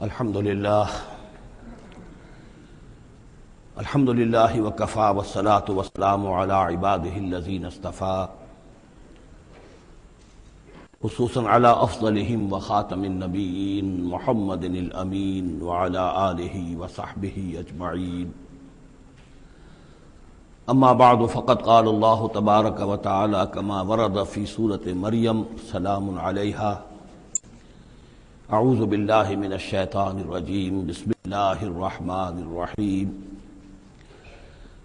الحمد للہ وکفی والصلاة والسلام علی عباده الذین اصطفى خصوصا علی افضلهم وخاتم النبیین محمد الامین وعلی آلہ وصحبہ اجمعین. اما بعد فقد قال اللہ تبارک وتعالی کما ورد فی سورۃ مریم سلام علیہا. اعوذ باللہ من الشیطان الرجیم بسم اللہ الرحمن الرحیم.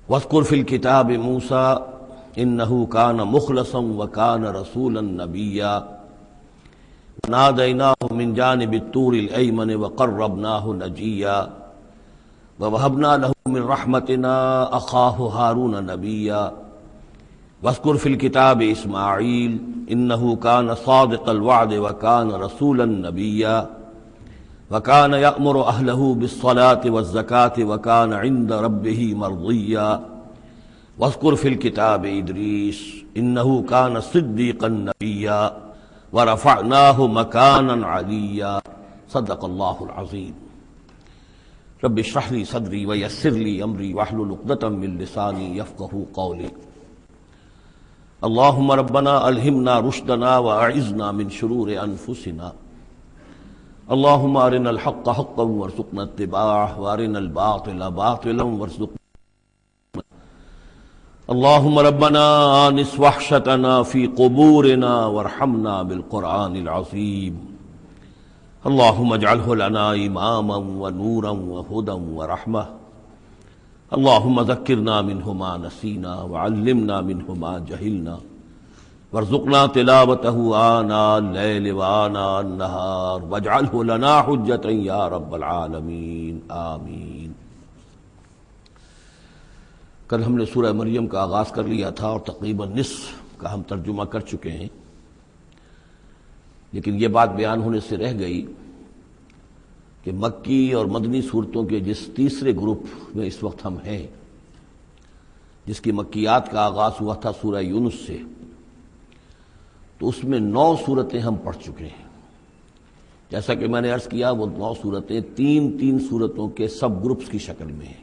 واذکر فی الکتاب موسیٰ انہ کان مخلصا وکان رسولا نبیا ونادیناہ من جانب الطور الایمن وقربناہ نجیا ووہبنا لہ من رحمتنا اخاہ ہارون نبیا. واذکر فی الکتاب اسماعیل انہ کان صادق الوعد وکان رسولا نبیا وکان یأمر اہلہ بالصلاة والزکاة وکان عند ربہ مرضیا. واذکر فی الکتاب ادریس انہ کان صدیقا نبیا ورفعناہ مکانا علیا. صدق اللہ العظیم. رب اشرح لی صدری ویسر لی امری واحلل عقدۃ من لسانی یفقہوا قولی. اللہم ربنا الہمنا رشدنا واعذنا من شرور انفسنا. اللہم ارنا الحق حقا وارزقنا اتباعہ وارنا الباطل باطلا وارزقنا. اللہم ربنا آنس وحشتنا فی قبورنا وارحمنا بالقرآن العظیم. اللہم اجعلہ لنا اماما ونورا وہدا ورحمہ. اللہم ذکرنا منہ ما نسینا وعلمنا منہ ما جہلنا وارزقنا تلاوتہ آناء اللیل وآناء النہار واجعلہ لنا حجتا یا رب العالمین آمین. کل ہم نے سورہ مریم کا آغاز کر لیا تھا اور تقریباً نصف کا ہم ترجمہ کر چکے ہیں، لیکن یہ بات بیان ہونے سے رہ گئی کہ مکی اور مدنی صورتوں کے جس تیسرے گروپ میں اس وقت ہم ہیں، جس کی مکیات کا آغاز ہوا تھا سورہ یونس سے، تو اس میں 9 صورتیں ہم پڑھ چکے ہیں. جیسا کہ میں نے عرض کیا، وہ 9 صورتیں تین صورتوں کے سب گروپس کی شکل میں ہیں.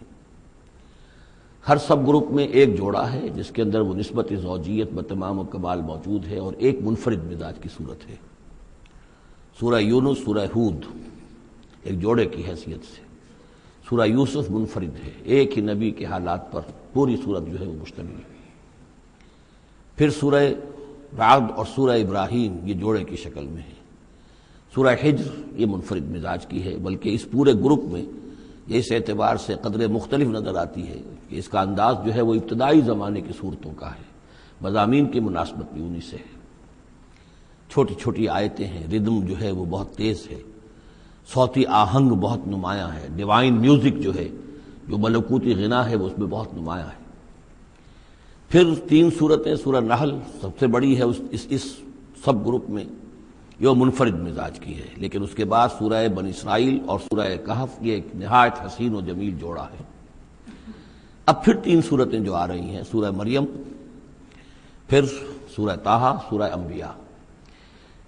ہر سب گروپ میں ایک جوڑا ہے جس کے اندر وہ نسبت زوجیت بتمام و کمال موجود ہے، اور ایک منفرد مزاج کی صورت ہے. سورہ یونس، سورہ ہود ایک جوڑے کی حیثیت سے، سورہ یوسف منفرد ہے، ایک ہی نبی کے حالات پر پوری صورت جو ہے وہ مشتمل ہے. پھر سورہ رعد اور سورہ ابراہیم یہ جوڑے کی شکل میں ہے. سورہ حجر یہ منفرد مزاج کی ہے، بلکہ اس پورے گروپ میں یہ اس اعتبار سے قدرے مختلف نظر آتی ہے کہ اس کا انداز جو ہے وہ ابتدائی زمانے کی صورتوں کا ہے. مضامین کی مناسبت بھی انہی سے ہے. چھوٹی چھوٹی آیتیں ہیں، ردم جو ہے وہ بہت تیز ہے، صوتی آہنگ بہت نمایاں ہے، ڈیوائن میوزک جو ہے، جو ملکوتی غنا ہے، وہ اس میں بہت نمایاں ہے. پھر 3 صورتیں، سورہ نحل سب سے بڑی ہے اس سب گروپ میں، یہ منفرد مزاج کی ہے. لیکن اس کے بعد سورہ بنی اسرائیل اور سورہ کہف یہ ایک نہایت حسین و جمیل جوڑا ہے. اب پھر 3 صورتیں جو آ رہی ہیں، سورہ مریم، پھر سورہ طٰہٰ، سورہ انبیاء.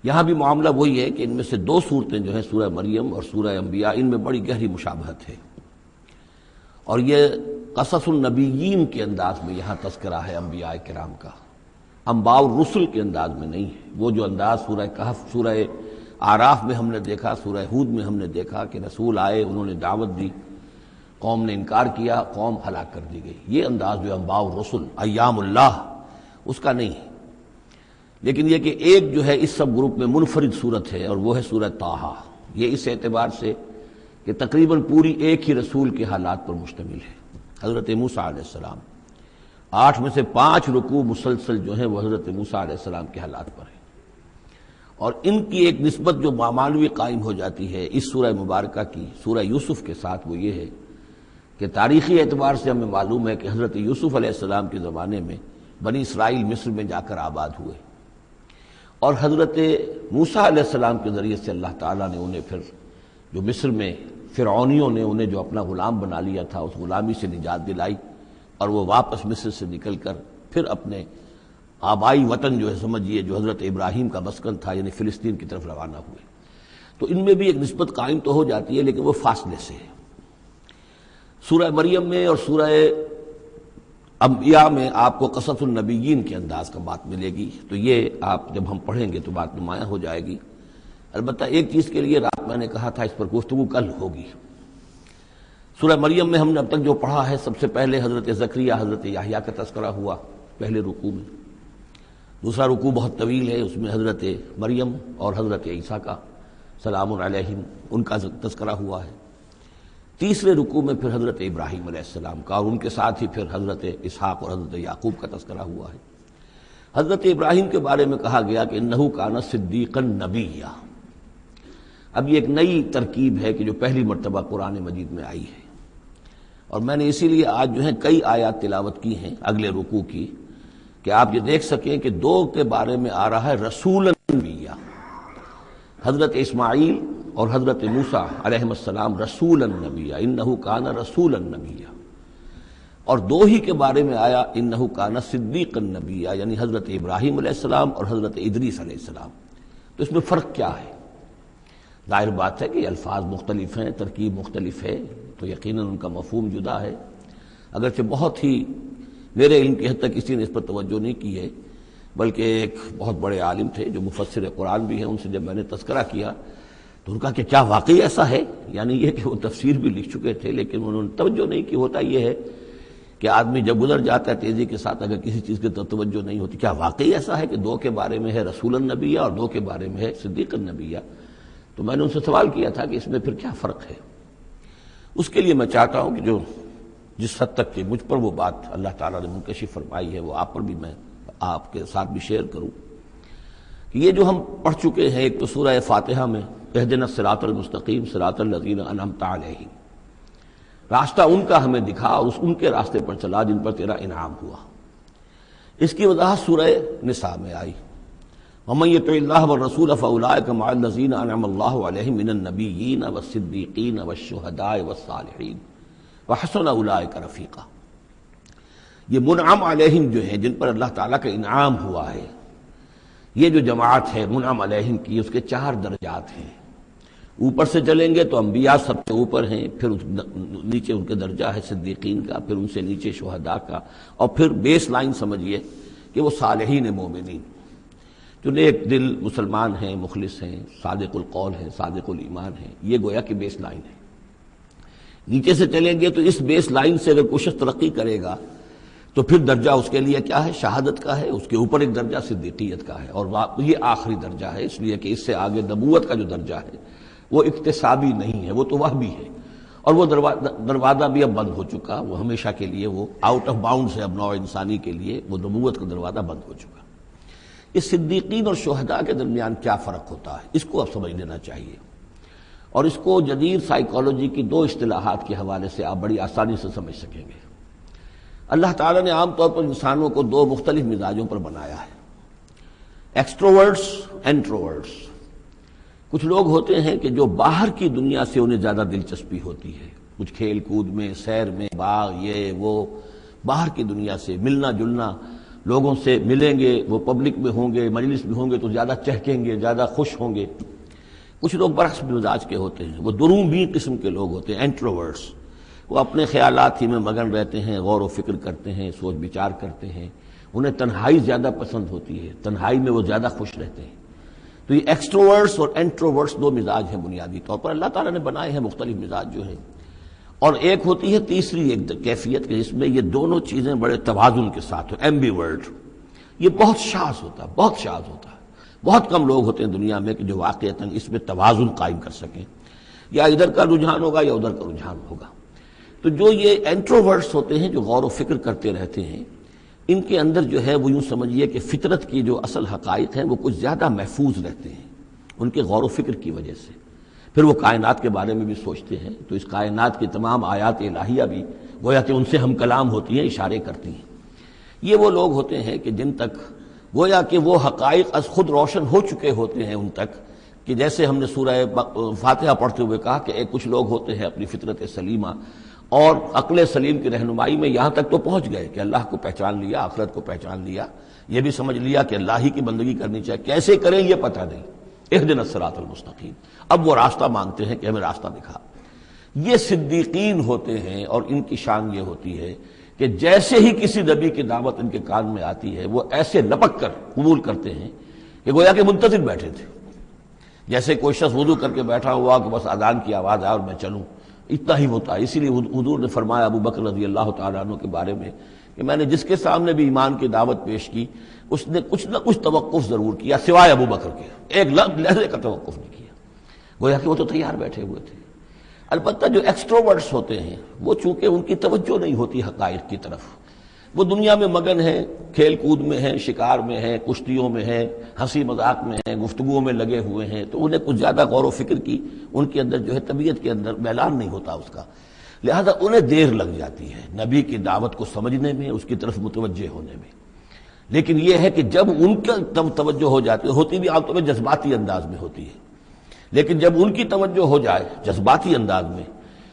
یہاں بھی معاملہ وہی ہے کہ ان میں سے 2 صورتیں جو ہیں سورہ مریم اور سورہ انبیاء، ان میں بڑی گہری مشابہت ہے، اور یہ قصص النبیین کے انداز میں یہاں تذکرہ ہے انبیاء کرام کا، انباء الرسل کے انداز میں نہیں ہے. وہ جو انداز سورہ کہف، سورہ اعراف میں ہم نے دیکھا، سورہ ہود میں ہم نے دیکھا کہ رسول آئے، انہوں نے دعوت دی، قوم نے انکار کیا، قوم ہلاک کر دی گئی، یہ انداز جو انباء الرسل ایام اللہ اس کا نہیں ہے. لیکن یہ کہ ایک جو ہے اس سب گروپ میں منفرد صورت ہے، اور وہ ہے سورہ طٰہٰ. یہ اس اعتبار سے کہ تقریباً پوری ایک ہی رسول کے حالات پر مشتمل ہے، حضرت موسیٰ علیہ السلام. 8 میں سے 5 رکوع مسلسل جو ہیں وہ حضرت موسیٰ علیہ السلام کے حالات پر ہیں. اور ان کی ایک نسبت جو معنوی قائم ہو جاتی ہے اس سورہ مبارکہ کی سورہ یوسف کے ساتھ، وہ یہ ہے کہ تاریخی اعتبار سے ہمیں معلوم ہے کہ حضرت یوسف علیہ السلام کے زمانے میں بنی اسرائیل مصر میں جا کر آباد ہوئے، اور حضرت موسیٰ علیہ السلام کے ذریعے سے اللہ تعالیٰ نے انہیں پھر جو مصر میں فرعونیوں نے انہیں جو اپنا غلام بنا لیا تھا، اس غلامی سے نجات دلائی، اور وہ واپس مصر سے نکل کر پھر اپنے آبائی وطن جو ہے سمجھیے جو حضرت ابراہیم کا مسکن تھا، یعنی فلسطین کی طرف روانہ ہوئے. تو ان میں بھی ایک نسبت قائم تو ہو جاتی ہے لیکن وہ فاصلے سے ہے۔ سورہ مریم میں اور سورہ انبیاء میں آپ کو قصص النبیین کے انداز کا بات ملے گی، تو یہ آپ جب ہم پڑھیں گے تو بات نمایاں ہو جائے گی۔ البتہ ایک چیز کے لیے رات میں نے کہا تھا اس پر گفتگو کل ہوگی۔ سورہ مریم میں ہم نے اب تک جو پڑھا ہے، سب سے پہلے حضرت زکریا حضرت یحییٰ کا تذکرہ ہوا پہلے رکوع میں۔ دوسرا رکوع بہت طویل ہے، اس میں حضرت مریم اور حضرت عیسیٰ کا سلام علیہم ان کا تذکرہ ہوا ہے۔ تیسرے رکوع میں پھر حضرت ابراہیم علیہ السلام کا اور ان کے ساتھ ہی پھر حضرت اسحاق اور حضرت یعقوب کا تذکرہ ہوا ہے۔ حضرت ابراہیم کے بارے میں کہا گیا کہ انہ کان صدیقا نبیّا۔ اب یہ ایک نئی ترکیب ہے کہ جو پہلی مرتبہ قرآن مجید میں آئی ہے، اور میں نے اسی لیے آج جو ہے کئی آیات تلاوت کی ہیں اگلے رکوع کی، کہ آپ یہ دیکھ سکیں کہ دو کے بارے میں آ رہا ہے رسول نبیّا، حضرت اسماعیل اور حضرت موسیٰ علیہ السلام رسول النبیّا، انہ کان رسول النبیّا، اور دو ہی کے بارے میں آیا انہ کان صدیق النبیّا، یعنی حضرت ابراہیم علیہ السلام اور حضرت ادریس علیہ السلام۔ تو اس میں فرق کیا ہے؟ ظاہر بات ہے کہ الفاظ مختلف ہیں، ترکیب مختلف ہے، تو یقیناً ان کا مفہوم جدا ہے۔ اگرچہ بہت ہی میرے علم کی حد تک کسی نے اس پر توجہ نہیں کی ہے، بلکہ ایک بہت بڑے عالم تھے جو مفسر قرآن بھی ہیں، ان سے جب میں نے تذکرہ کیا تو ان کا کہ کیا واقعی ایسا ہے؟ یعنی یہ کہ وہ تفسیر بھی لکھ چکے تھے لیکن انہوں نے توجہ نہیں کی۔ ہوتا یہ ہے کہ آدمی جب گزر جاتا ہے تیزی کے ساتھ، اگر کسی چیز کی توجہ نہیں ہوتی، کیا واقعی ایسا ہے کہ دو کے بارے میں ہے رسول النبیّا اور دو کے بارے میں ہے صدیق النبیّا؟ تو میں نے ان سے سوال کیا تھا کہ اس میں پھر کیا فرق ہے۔ اس کے لیے میں چاہتا ہوں کہ جو جس حد تک کہ مجھ پر وہ بات اللہ تعالیٰ نے منکشف فرمائی ہے وہ آپ پر بھی میں آپ کے ساتھ بھی شیئر کروں۔ کہ یہ جو ہم پڑھ چکے ہیں، ایک تو سورہ فاتحہ میں اہدنا الصراط المستقیم صراط الذین انعمت علیہم، راستہ ان کا ہمیں دکھا اور ان کے راستے پر چلا جن پر تیرا انعام ہوا۔ اس کی وضاحت سورہ نساء میں آئی، وَمَن يُطِعِ اللَّهَ وَالرَّسُولَ فَأُولَٰئِكَ مَعَ الَّذِينَ أَنْعَمَ اللَّهُ عَلَيْهِم مِّنَ النَّبِيِّينَ وَالصِّدِّيقِينَ وَالشُّهَدَاءِ وَالصَّالِحِينَ وَحَسُنَ أُولَٰئِكَ رَفِيقًا۔ یہ منعم علیہم جو ہیں، جن پر اللہ تعالیٰ کا انعام ہوا ہے، یہ جو جماعت ہے منعم علیہم کی، اس کے 4 درجات ہیں۔ اوپر سے چلیں گے تو انبیاء سب سے اوپر ہیں، پھر نیچے ان کے درجہ ہے صدیقین کا، پھر ان سے نیچے شہداء کا، اور پھر بیس لائن سمجھیے کہ وہ صالحین مومنین جو نیک دل مسلمان ہیں، مخلص ہیں، صادق القول ہیں، صادق الایمان ہیں، یہ گویا کہ بیس لائن ہے۔ نیچے سے چلیں گے تو اس بیس لائن سے اگر کوئی شخص ترقی کرے گا تو پھر درجہ اس کے لیے کیا ہے؟ شہادت کا ہے، اس کے اوپر ایک درجہ صدیقیت کا ہے، اور یہ آخری درجہ ہے، اس لیے کہ اس سے آگے نبوت کا جو درجہ ہے وہ اکتسابی نہیں ہے، وہ تو وہبی ہے، اور وہ دروازہ بھی اب بند ہو چکا، وہ ہمیشہ کے لیے وہ آؤٹ آف باؤنڈز ہے اب نوع انسانی کے لیے، وہ نبوت کا دروازہ بند ہو چکا۔ اس صدیقین اور شہداء کے درمیان کیا فرق ہوتا ہے، اس کو اب سمجھ لینا چاہیے، اور اس کو جدید سائیکالوجی کی 2 اصطلاحات کے حوالے سے آپ بڑی آسانی سے سمجھ سکیں گے۔ اللہ تعالیٰ نے عام طور پر انسانوں کو 2 مختلف مزاجوں پر بنایا ہے، ایکسٹروورٹس، انٹروورٹس۔ کچھ لوگ ہوتے ہیں کہ جو باہر کی دنیا سے انہیں زیادہ دلچسپی ہوتی ہے، کچھ کھیل کود میں، سیر میں، باغ، یہ وہ، باہر کی دنیا سے ملنا جلنا، لوگوں سے ملیں گے، وہ پبلک میں ہوں گے، مجلس میں ہوں گے تو زیادہ چہکیں گے، زیادہ خوش ہوں گے۔ کچھ لوگ برعکس مزاج کے ہوتے ہیں، وہ دروبین قسم کے لوگ ہوتے ہیں، انٹروورٹس۔ وہ اپنے خیالات ہی میں مگن رہتے ہیں، غور و فکر کرتے ہیں، سوچ بچار کرتے ہیں، انہیں تنہائی زیادہ پسند ہوتی ہے، تنہائی میں وہ زیادہ خوش رہتے ہیں۔ تو یہ ایکسٹروورٹس اور انٹروورٹس 2 مزاج ہیں بنیادی طور پر، اللہ تعالیٰ نے بنائے ہیں مختلف مزاج جو ہیں۔ اور ایک ہوتی ہے تیسری ایک کیفیت کہ جس میں یہ دونوں چیزیں بڑے توازن کے ساتھ ہو، ایمبیورٹ۔ یہ بہت شاذ ہوتا ہے، بہت شاذ ہوتا ہے، بہت کم لوگ ہوتے ہیں دنیا میں کہ جو واقعتاً اس میں توازن قائم کر سکیں، یا ادھر کا رجحان ہوگا یا ادھر کا رجحان ہوگا۔ تو جو یہ انٹروورٹس ہوتے ہیں، جو غور و فکر کرتے رہتے ہیں، ان کے اندر جو ہے وہ یوں سمجھیے کہ فطرت کی جو اصل حقائق ہیں وہ کچھ زیادہ محفوظ رہتے ہیں ان کے غور و فکر کی وجہ سے۔ پھر وہ کائنات کے بارے میں بھی سوچتے ہیں، تو اس کائنات کی تمام آیات الہیہ بھی گویا کہ ان سے ہم کلام ہوتی ہیں، اشارے کرتی ہیں۔ یہ وہ لوگ ہوتے ہیں کہ جن تک گویا کہ وہ حقائق از خود روشن ہو چکے ہوتے ہیں ان تک، کہ جیسے ہم نے سورہ فاتحہ پڑھتے ہوئے کہا کہ کچھ لوگ ہوتے ہیں اپنی فطرت سلیمہ اور عقل سلیم کی رہنمائی میں یہاں تک تو پہنچ گئے کہ اللہ کو پہچان لیا، آخرت کو پہچان لیا، یہ بھی سمجھ لیا کہ اللہ ہی کی بندگی کرنی چاہیے، کیسے کریں یہ پتہ نہیں، اہدنا الصراط المستقیم، اب وہ راستہ مانگتے ہیں کہ ہمیں راستہ دکھا۔ یہ صدیقین ہوتے ہیں، اور ان کی شان یہ ہوتی ہے کہ جیسے ہی کسی نبی کی دعوت ان کے کان میں آتی ہے وہ ایسے لپک کر قبول کرتے ہیں کہ گویا کہ منتظر بیٹھے تھے، جیسے کوئی شخص وضو کر کے بیٹھا ہوا کہ بس اذان کی آواز آئے اور میں چلوں، اتنا ہی ہوتا ہے۔ اسی لیے حضور نے فرمایا ابو بکر رضی اللہ تعالیٰ عنہ کے بارے میں کہ میں نے جس کے سامنے بھی ایمان کی دعوت پیش کی اس نے کچھ نہ کچھ توقف ضرور کیا سوائے ابو بکر کے، ایک لحظے کا توقف نہیں کیا، گویا کہ وہ تو تیار بیٹھے ہوئے تھے۔ البتہ جو ایکسٹروورٹس ہوتے ہیں وہ چونکہ ان کی توجہ نہیں ہوتی حقائق کی طرف، وہ دنیا میں مگن ہیں، کھیل کود میں ہیں، شکار میں ہیں، کشتیوں میں ہیں، ہنسی مذاق میں ہیں، گفتگوؤں میں لگے ہوئے ہیں، تو انہیں کچھ زیادہ غور و فکر کی ان کے اندر جو ہے طبیعت کے اندر میلان نہیں ہوتا اس کا، لہذا انہیں دیر لگ جاتی ہے نبی کی دعوت کو سمجھنے میں، اس کی طرف متوجہ ہونے میں۔ لیکن یہ ہے کہ جب ان کا توجہ ہو جاتی ہے، ہوتی بھی عام طور پہ جذباتی انداز میں ہوتی ہے، لیکن جب ان کی توجہ ہو جائے جذباتی انداز میں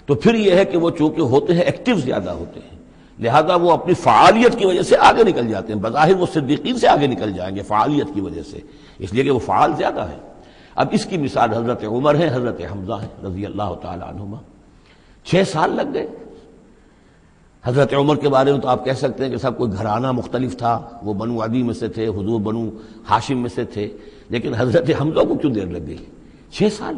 تو پھر یہ ہے کہ وہ چونکہ ہوتے ہیں ایکٹیو زیادہ ہوتے ہیں، لہذا وہ اپنی فعالیت کی وجہ سے آگے نکل جاتے ہیں، بظاہر وہ صدیقین سے آگے نکل جائیں گے فعالیت کی وجہ سے، اس لیے کہ وہ فعال زیادہ ہے۔ اب اس کی مثال حضرت عمر ہے، حضرت حمزہ ہے رضی اللہ تعالی عنہما، 6 سال لگ گئے۔ حضرت عمر کے بارے میں تو آپ کہہ سکتے ہیں کہ سب کوئی گھرانہ مختلف تھا، وہ بنو عدی میں سے تھے، حضور بنو ہاشم میں سے تھے، لیکن حضرت حمزہ کو کیوں دیر لگ گئی؟ 6 سال،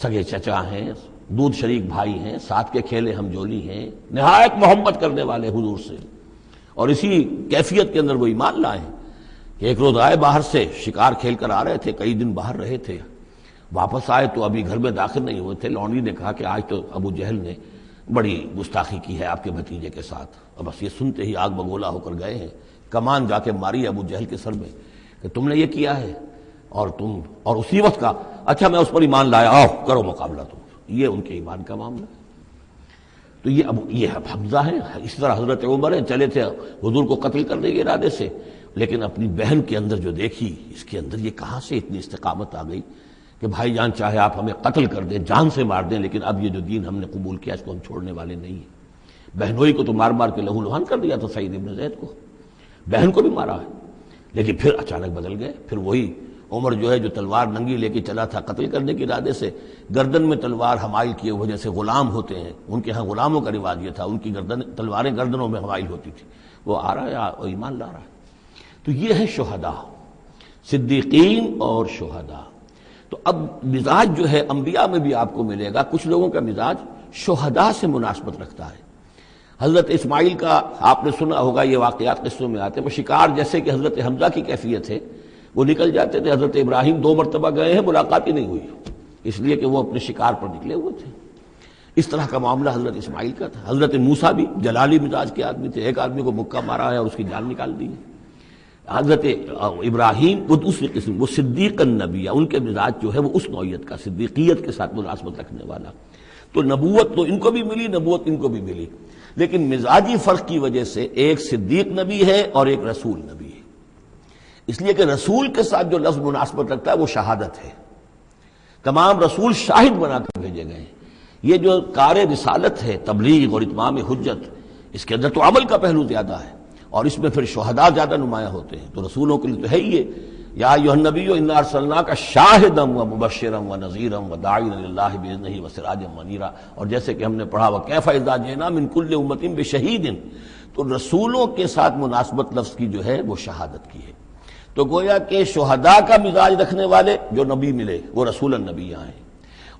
سگے چچا ہیں، دودھ شریک بھائی ہیں، ساتھ کے کھیلے ہم جولی ہیں، نہایت محبت کرنے والے حضور سے، اور اسی کیفیت کے اندر وہ ایمان لائے ہیں کہ ایک روز آئے باہر سے، شکار کھیل کر آ رہے تھے، کئی دن باہر رہے تھے، واپس آئے تو ابھی گھر میں داخل نہیں ہوئے تھے، لونڈی نے کہا کہ آج تو ابو جہل نے بڑی گستاخی کی ہے آپ کے بھتیجے کے ساتھ، اور بس یہ سنتے ہی آگ بگولا ہو کر گئے ہیں، کمان جا کے ماری ابو جہل کے سر میں کہ تم نے یہ کیا ہے، اور اسی وقت کا اچھا میں اس پر ایمان لایا، آؤ کرو مقابلہ تم۔ یہ ان کے ایمان کا معاملہ ہے۔ تو یہ حمزہ ہے، اس طرح حضرت عمر ہے، چلے تھے حضور کو قتل کرنے کے ارادے سے، لیکن اپنی بہن کے اندر جو دیکھی، اس کے اندر یہ کہاں سے اتنی استقامت آ گئی کہ بھائی جان چاہے آپ ہمیں قتل کر دیں، جان سے مار دیں، لیکن اب یہ جو دین ہم نے قبول کیا اس کو ہم چھوڑنے والے نہیں ہیں۔ بہنوئی کو تو مار مار کے لہو لہان کر دیا تھا سعید ابن زید کو، بہن کو بھی مارا ہے، لیکن پھر اچانک بدل گئے۔ پھر وہی عمر جو ہے جو تلوار ننگی لے کے چلا تھا قتل کرنے کے ارادے سے، گردن میں تلوار حمائل کیے ہوئے، جیسے غلام ہوتے ہیں، ان کے ہاں غلاموں کا رواج یہ تھا، ان کی تلواریں گردنوں میں حمائل ہوتی تھی، وہ آ رہا ہے اور ایمان لا رہا ہے۔ تو یہ ہے شہداء، صدیقین اور شہداء۔ تو اب مزاج جو ہے انبیاء میں بھی آپ کو ملے گا، کچھ لوگوں کا مزاج شہداء سے مناسبت رکھتا ہے۔ حضرت اسماعیل کا آپ نے سنا ہوگا، یہ واقعات قصوں میں آتے ہیں، وہ شکار جیسے کہ حضرت حمزہ کی کیفیت ہے، وہ نکل جاتے تھے، حضرت ابراہیم 2 مرتبہ گئے ہیں، ملاقات ہی نہیں ہوئی، اس لیے کہ وہ اپنے شکار پر نکلے ہوئے تھے۔ اس طرح کا معاملہ حضرت اسماعیل کا تھا۔ حضرت موسیٰ بھی جلالی مزاج کے آدمی تھے، ایک آدمی کو مکہ مارا ہے اور اس کی جان نکال دی ہے۔ حضرت ابراہیم وہ دوسری قسم، وہ صدیق النبی، ان کے مزاج جو ہے وہ اس نوعیت کا، صدیقیت کے ساتھ مناسبت رکھنے والا۔ تو نبوت تو ان کو بھی ملی، نبوت ان کو بھی ملی، لیکن مزاجی فرق کی وجہ سے ایک صدیق نبی ہے اور ایک رسول نبی ہے، اس لیے کہ رسول کے ساتھ جو لفظ مناسبت رکھتا ہے وہ شہادت ہے۔ تمام رسول شاہد بنا کر بھیجے گئے ہیں۔ یہ جو کار رسالت ہے، تبلیغ اور اتمام حجت، اس کے اندر تو عمل کا پہلو زیادہ ہے، اور اس میں پھر شہداء زیادہ نمایاں ہوتے ہیں۔ تو رسولوں کے لیے تو ہے ہی یہ، یا ایھا النبی انا ارسلناک شاہدا ومبشرا ونذیرا وداعیا الی اللہ باذنہ وسراجا منیرا، اور جیسے کہ ہم نے پڑھا وکیف اذا جئنا من کل امۃ بشہید، تو رسولوں کے ساتھ مناسبت لفظ کی جو ہے وہ شہادت کی ہے۔ تو گویا کہ شہداء کا مزاج رکھنے والے جو نبی ملے وہ رسول النبی ہیں،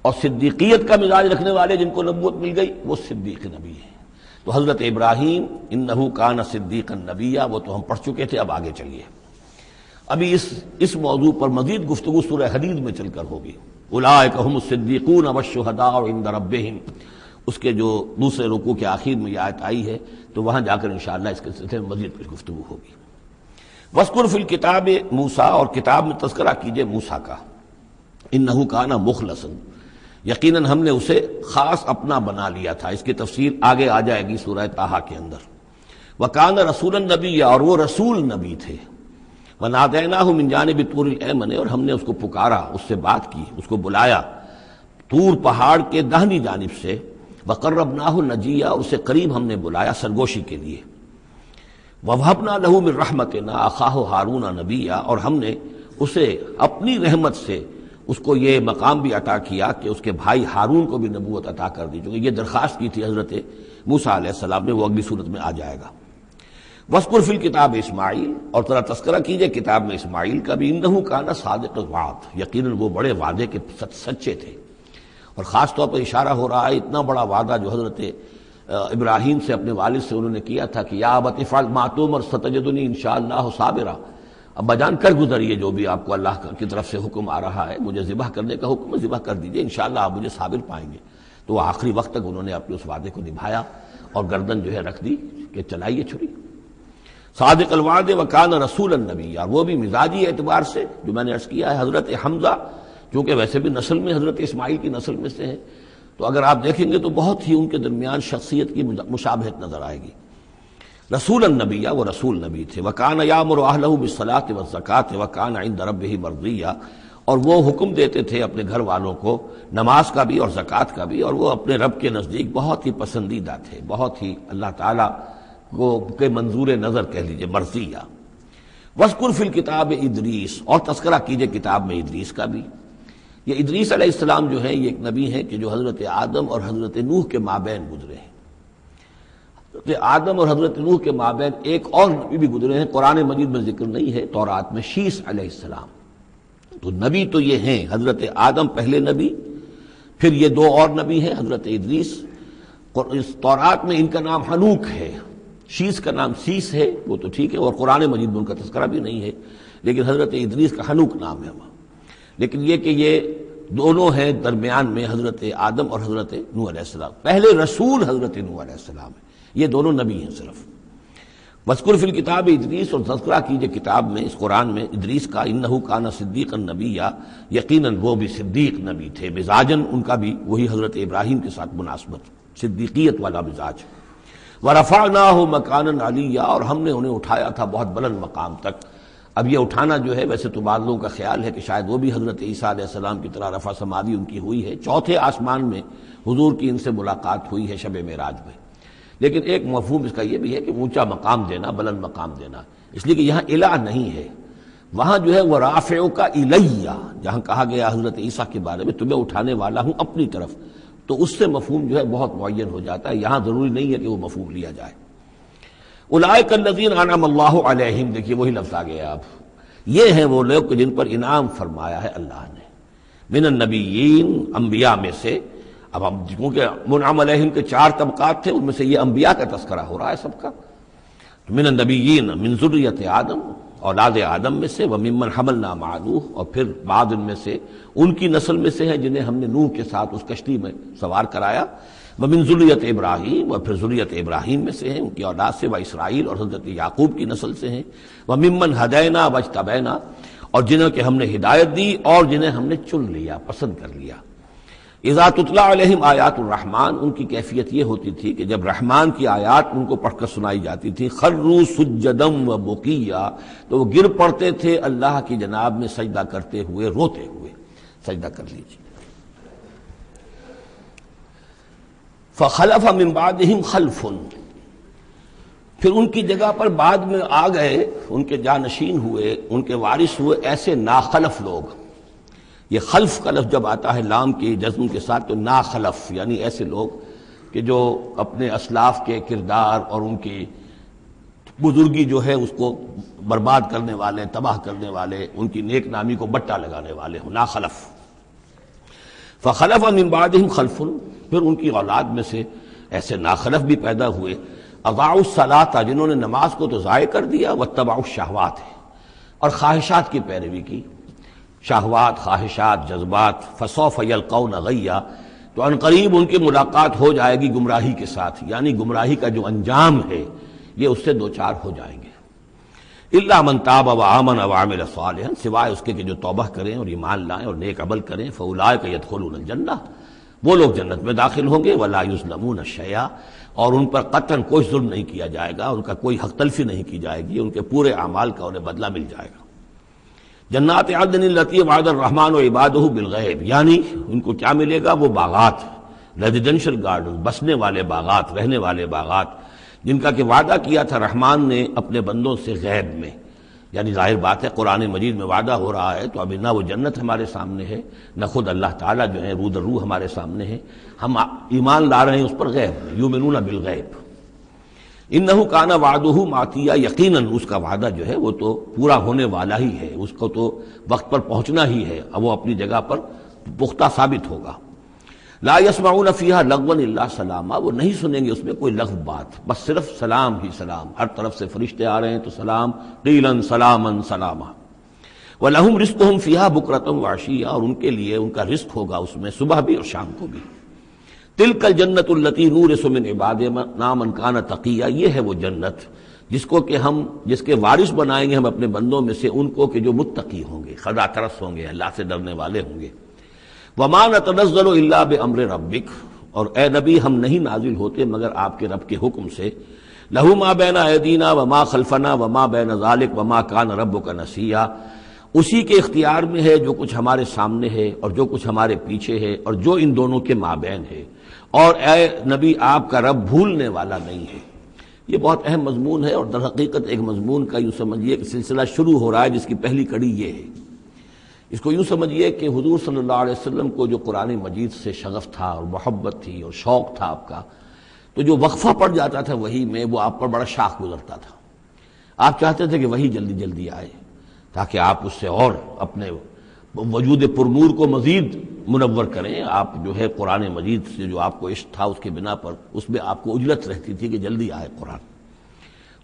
اور صدیقیت کا مزاج رکھنے والے جن کو نبوت مل گئی وہ صدیق نبی ہیں۔ تو حضرت ابراہیم انہ کان صدیقا نبیا، وہ تو ہم پڑھ چکے تھے، اب آگے چلیے۔ ابھی اس موضوع پر مزید گفتگو سورہ حدید میں چل کر ہوگی۔ اولئک ھم الصدیقون والشہداء عند ربہم، اس کے جو دوسرے رکوع کے آخر میں یہ آیت آئی ہے، تو وہاں جا کر انشاءاللہ اس کے سلسلے میں مزید کچھ گفتگو ہوگی۔ وَاذْكُرْ فِي الْكِتَابِ موسیٰ، اور کتاب میں تذکرہ کیجئے موسیٰ کا، انہ کان مخلصا، یقیناً ہم نے اسے خاص اپنا بنا لیا تھا۔ اس کی تفسیر آگے آ جائے گی سورہ طٰہٰ کے اندر۔ وَكَانَ رَسُولًا نَبِيًّا، اور وہ رسول نبی تھے۔ وَنَادَيْنَاهُ مِن جَانِبِ الطُّورِ الْأَيْمَنِ، اور ہم نے اس کو پکارا، اس سے بات کی، اس کو بلایا طور پہاڑ کے داہنی جانب سے۔ وَقَرَّبْنَاهُ نَجِيًّا، اسے قریب ہم نے بلایا سرگوشی کے لیے۔ وَوَهَبْنَا لَهُ مِن رَحْمَتِنَا أَخَاهُ هَارُونَ نَبِيًّا، اور ہم نے اسے اپنی رحمت سے اس کو یہ مقام بھی عطا کیا کہ اس کے بھائی ہارون کو بھی نبوت عطا کر دی، چونکہ یہ درخواست کی تھی حضرت موسیٰ علیہ السلام نے، وہ اگلی صورت میں آ جائے گا۔ وَاذْكُرْ فِي الْكِتَابِ اسماعیل، اور ذرا تذکرہ کیجئے کتاب میں اسماعیل کا بھی، اِنَّهُ كَانَ صَادِقَ الْوَعْدِ، یقیناً وہ بڑے وعدے کے سچے تھے۔ اور خاص طور پر اشارہ ہو رہا ہے اتنا بڑا وعدہ جو حضرت ابراہیم سے اپنے والد سے انہوں نے کیا تھا کہ یا ابت افعل ما تؤمر ستجدنی انشاءاللہ صابرا، ابا جان کر گزریے جو بھی آپ کو اللہ کی طرف سے حکم آ رہا ہے، مجھے ذبح کرنے کا حکم ہے، ذبح کر دیجئے، انشاءاللہ آپ مجھے صابر پائیں گے۔ تو وہ آخری وقت تک انہوں نے اپنے اس وعدے کو نبھایا اور گردن جو ہے رکھ دی کہ چلائیے چھری۔ صادق الوعد وکان رسول النبی، اور وہ بھی مزاجی اعتبار سے جو میں نے عرض کیا ہے، حضرت حمزہ چونکہ ویسے بھی نسل میں حضرت اسماعیل کی نسل میں سے ہیں، تو اگر آپ دیکھیں گے تو بہت ہی ان کے درمیان شخصیت کی مشابہت نظر آئے گی۔ رسول النبی، وہ رسول نبی تھے۔ وکان یامر اہلہ بالصلاۃ والزکاۃ وکان عند ربہ مرضیہ، اور وہ حکم دیتے تھے اپنے گھر والوں کو نماز کا بھی اور زکوٰۃ کا بھی، اور وہ اپنے رب کے نزدیک بہت ہی پسندیدہ تھے، بہت ہی اللہ تعالیٰ کو کے منظور نظر کہہ لیجیے، مرضیہ۔ وَاذْكُرْ فِي الْكِتَابِ ادریس، اور تذکرہ کیجئے کتاب میں ادریس کا بھی۔ یہ ادریس علیہ السلام جو ہے یہ ایک نبی ہے کہ جو حضرت آدم اور حضرت نوح کے مابین گزرے ہیں۔ حضرت آدم اور حضرت نوح کے مابین ایک اور نبی بھی گزرے ہیں، قرآن مجید میں ذکر نہیں ہے، تورات میں، شیس علیہ السلام۔ تو نبی تو یہ ہیں، حضرت آدم پہلے نبی، پھر یہ دو اور نبی ہیں حضرت ادریس۔ اس تورات میں ان کا نام حنوک ہے، شیس کا نام سیس ہے، وہ تو ٹھیک ہے، اور قرآن مجید میں ان کا تذکرہ بھی نہیں ہے، لیکن حضرت ادریس کا حنوک نام ہے وہاں۔ لیکن یہ کہ یہ دونوں ہیں درمیان میں حضرت آدم اور حضرت نوح علیہ السلام، پہلے رسول حضرت نوح علیہ السلام ہے، یہ دونوں نبی ہیں صرف۔ وَاذْكُرْ فِي الْكِتَابِ ادریس، اور تذکرہ کیجئے کتاب میں، اس قرآن میں، ادریس کا، اِنَّهُ كَانَ صِدِّيقًا نَبِيًّا، یقیناً وہ بھی صدیق نبی تھے، مزاجاً ان کا بھی وہی حضرت ابراہیم کے ساتھ مناسبت، صدیقیت والا مزاج۔ وَرَفَعْنَاهُ مَكَانًا عَلِيًّا، اور ہم نے انہیں اٹھایا تھا بہت بلند مقام تک۔ اب یہ اٹھانا جو ہے ویسے تو بعض لوگوں کا خیال ہے کہ شاید وہ بھی حضرت عیسیٰ علیہ السلام کی طرح رفع سماوی ان کی ہوئی ہے، چوتھے آسمان میں حضور کی ان سے ملاقات ہوئی ہے شب معراج میں، لیکن ایک مفہوم اس کا یہ بھی ہے کہ اونچا مقام دینا، بلند مقام دینا، اس لیے کہ یہاں الہ نہیں ہے، وہاں جو ہے وہ رافعک الیہ، جہاں کہا گیا حضرت عیسیٰ کے بارے میں تمہیں اٹھانے والا ہوں اپنی طرف، تو اس سے مفہوم جو ہے بہت معین ہو جاتا ہے، یہاں ضروری نہیں ہے کہ وہ مفہوم لیا جائے۔ اولئک الذین انعم اللہ علیہم، دیکھیے وہی لفظ آ گیا اب، یہ ہیں وہ لوگ جن پر انعام فرمایا ہے اللہ نے، من النبیین، انبیاء میں سے۔ اب ہم کیونکہ منعم علیہم کے 4 طبقات تھے، ان میں سے یہ انبیاء کا تذکرہ ہو رہا ہے سب کا۔ من النبیین من ذریۃ آدم، اولاد آدم میں سے، وممن حملنا مع نوح، اور پھر بعد ان میں سے ان کی نسل میں سے ہیں جنہیں ہم نے نوح کے ساتھ اس کشتی میں سوار کرایا، ومن ذریۃ ابراہیم، اور پھر ذریت ابراہیم میں سے ہیں، ان کی اولاد سے، و اسرائیل، اور حضرت یعقوب کی نسل سے ہیں، وممن ہدینا واجتبینا، اور جنہیں کہ ہم نے ہدایت دی اور جنہیں ہم نے چن لیا، پسند کر لیا۔ اذا تتلی علیہم آیات الرحمن، ان کی کیفیت یہ ہوتی تھی کہ جب رحمان کی آیات ان کو پڑھ کر سنائی جاتی تھی، خروا سجدا و بکیا، تو وہ گر پڑتے تھے اللہ کی جناب میں سجدہ کرتے ہوئے، روتے ہوئے۔ سجدہ کر لیجیے۔ فخلف من بعدہم خلف، پھر ان کی جگہ پر بعد میں آ گئے، ان کے جانشین ہوئے، ان کے وارث ہوئے ایسے ناخلف لوگ۔ یہ خلف کا لفظ جب آتا ہے لام کی جزم کے ساتھ تو ناخلف، یعنی ایسے لوگ کہ جو اپنے اسلاف کے کردار اور ان کی بزرگی جو ہے اس کو برباد کرنے والے، تباہ کرنے والے، ان کی نیک نامی کو بٹا لگانے والے ہوں، ناخلف۔ فخلف من بعدہم خلف، پھر ان کی اولاد میں سے ایسے ناخلف بھی پیدا ہوئے، اضاعوا الصلاۃ، جنہوں نے نماز کو تو ضائع کر دیا، واتبعوا الشہوات، اور خواہشات کی پیروی کی، شہوات، خواہشات، جذبات، فسوف یلقون غیا، تو ان قریب ان کی ملاقات ہو جائے گی گمراہی کے ساتھ، یعنی گمراہی کا جو انجام ہے یہ اس سے دوچار ہو جائیں گے۔ الا من تاب وآمن وعمل صالحا، سوائے اس کے کہ جو توبہ کریں اور ایمان لائیں اور نیک عمل کریں، فاولئک یدخلون الجنہ، وہ لوگ جنت میں داخل ہوں گے، ولا یظلمون شیئا، اور ان پر قطعاً کوئی ظلم نہیں کیا جائے گا، ان کا کوئی حق تلفی نہیں کی جائے گی، ان کے پورے اعمال کا انہیں بدلہ مل جائے گا۔ جنات عدن التی وعد الرحمن وعبادہ بالغیب، یعنی ان کو کیا ملے گا؟ وہ باغات، ریزیڈینشل گارڈن، بسنے والے باغات، رہنے والے باغات، جن کا کہ وعدہ کیا تھا رحمان نے اپنے بندوں سے غیب میں، یعنی ظاہر بات ہے قرآن مجید میں وعدہ ہو رہا ہے تو اب نہ وہ جنت ہمارے سامنے ہے، نہ خود اللہ تعالیٰ جو ہے رو در رو ہمارے سامنے ہے، ہم ایمان لا رہے ہیں اس پر غیب، یؤمنون بالغیب۔ انہ کان وعدہ ماتیا، یقیناً اس کا وعدہ جو ہے وہ تو پورا ہونے والا ہی ہے، اس کو تو وقت پر پہنچنا ہی ہے، اب وہ اپنی جگہ پر پختہ ثابت ہوگا۔ لا یسمعون فیہا لغوا الا سلاما، وہ نہیں سنیں گے اس میں کوئی لغو بات، بس صرف سلام ہی سلام، ہر طرف سے فرشتے آ رہے ہیں تو سلام، قیلا سلاما سلاما۔ وَلَهُمْ رِزْقُهُمْ فِيهَا بُكْرَةً وَعَشِيًّا، اور ان کے لیے ان کا رزق ہوگا اس میں صبح بھی اور شام کو بھی۔ تِلْكَ الْجَنَّةُ الَّتِي نُورِثُ مِنْ عِبَادِنَا مَنْ كَانَ تَقِيًّا، یہ ہے وہ جنت جس کو کہ ہم جس کے وارث بنائیں گے ہم اپنے بندوں میں سے ان کو کہ جو متقی ہوں گے، خدا ترس ہوں گے، اللہ سے ڈرنے والے ہوں گے۔ وَمَا نَتَنَزَّلُ إِلَّا بِأَمْرِ رَبِّكَ، اور اے نبی ہم نہیں نازل ہوتے مگر آپ کے رب کے حکم سے۔ لَهُ مَا بَيْنَ أَيْدِينَا وَمَا خَلْفَنَا وَمَا بَيْنَ ذَلِكَ وَمَا كَانَ رَبُّكَ نَسِيًّا، اسی کے اختیار میں ہے جو کچھ ہمارے سامنے ہے اور جو کچھ ہمارے پیچھے ہے اور جو ان دونوں کے مابین ہے، اور اے نبی آپ کا رب بھولنے والا نہیں ہے۔ یہ بہت اہم مضمون ہے، اور در حقیقت ایک مضمون کا یوں سمجھیے کہ سلسلہ شروع ہو رہا ہے جس کی پہلی کڑی یہ ہے۔ اس کو یوں سمجھیے کہ حضور صلی اللہ علیہ وسلم کو جو قرآن مجید سے شغف تھا اور محبت تھی اور شوق تھا آپ کا، تو جو وقفہ پڑ جاتا تھا وہی میں وہ آپ پر بڑا شاخ گزرتا تھا۔ آپ چاہتے تھے کہ وہی جلدی جلدی آئے تاکہ آپ اس سے اور اپنے وجود پرنور کو مزید منور کریں۔ آپ جو ہے قرآن مجید سے جو آپ کو عشق تھا اس کے بنا پر اس میں آپ کو اجلت رہتی تھی کہ جلدی آئے قرآن۔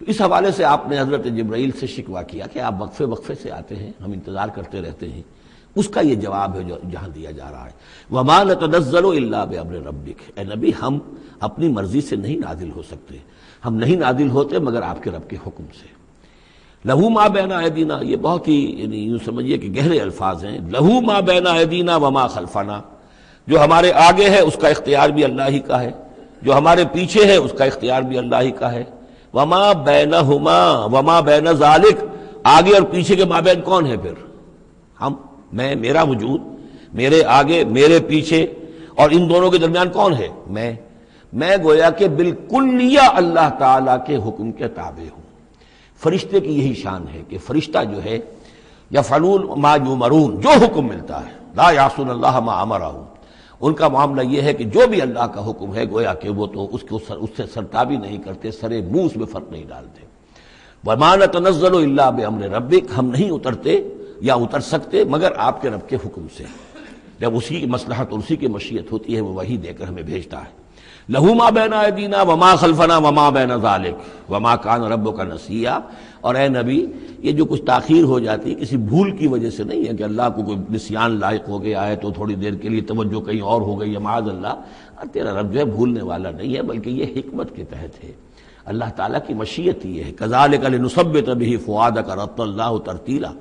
تو اس حوالے سے آپ نے حضرت جبرائیل سے شکوہ کیا کہ آپ وقفے وقفے سے آتے ہیں، ہم انتظار کرتے رہتے ہیں۔ اس کا یہ جواب ہے جو جہاں دیا جا رہا ہے، وَمَا نَتَنَزَّلُ إِلَّا بِأَمْرِ رَبِّكَ، اے نبی ہم اپنی مرضی سے نہیں نازل ہو سکتے، ہم نہیں نازل ہوتے مگر آپ کے رب کے حکم سے۔ لہو ما بین ایدینا، یہ بہت ہی یعنی یوں سمجھیے کہ گہرے الفاظ ہیں۔ لہو ما بین ایدینا وما خلفنا، جو ہمارے آگے ہے اس کا اختیار بھی اللہ ہی کا ہے، جو ہمارے پیچھے ہے اس کا اختیار بھی اللہ ہی کا ہے۔ وما بینہما وما بین ذالک، آگے اور پیچھے کے مابین کون ہے پھر؟ ہم، میں، میرا وجود، میرے آگے میرے پیچھے، اور ان دونوں کے درمیان کون ہے؟ میں گویا کہ بالکلیہ اللہ تعالیٰ کے حکم کے تابع ہوں۔ فرشتے کی یہی شان ہے کہ فرشتہ جو ہے یفعلون ما یؤمرون، جو حکم ملتا ہے، لا یعصون اللہ ما امرہم، ان کا معاملہ یہ ہے کہ جو بھی اللہ کا حکم ہے گویا کہ وہ تو اس سے سرتابی نہیں کرتے، سرے منہ اس میں فرق نہیں ڈالتے۔ وما نتنزل الا بامر ربک، ہم نہیں اترتے یا اتر سکتے مگر آپ کے رب کے حکم سے، جب اسی کی مصلحت اور اسی کی مشیت ہوتی ہے وہ وحی دے کر ہمیں بھیجتا ہے۔ لہو ما بین ایدینا وما خلفنا وما بین ذالک وما کان ربک نسیا، اور اے نبی یہ جو کچھ تاخیر ہو جاتی ہے کسی بھول کی وجہ سے نہیں ہے کہ اللہ کو کوئی نسیان لائق ہو گیا ہے تو تھوڑی دیر کے لیے توجہ کہیں اور ہو گئی ہے، معاذ اللہ، تیرا رب جو ہے بھولنے والا نہیں ہے، بلکہ یہ حکمت کے تحت ہے، اللہ تعالیٰ کی مشیت یہ ہے۔ کذالک لنثبت بہ فؤادک رتل اللہ ترتیلا،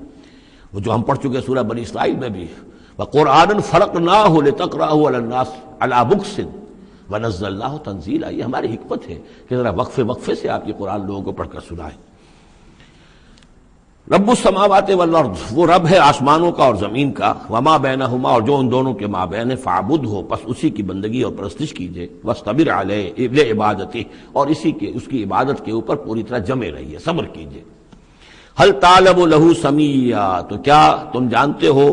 وہ جو ہم پڑھ چکے سورہ بنی اسرائیل میں بھی، وقرآنا فرقناہ لتقرأہ علی الناس علی مکث ونزلناہ تنزیلا، یہ ہماری حکمت ہے کہ ذرا وقفے وقفے سے آپ یہ قرآن لوگوں کو پڑھ کر سنائیں۔ رب السماوات والارض، وہ رب ہے آسمانوں کا اور زمین کا، وما بینہما، اور جو ان دونوں کے مابین ہے، فاعبدہ، پس اسی کی بندگی اور پرستش کیجئے، واصطبر علیہ لعبادتہ، اور اس کی عبادت کے اوپر پوری طرح جمے رہیے، صبر کیجئے۔ هل تعلم له سمیا، تو کیا تم جانتے ہو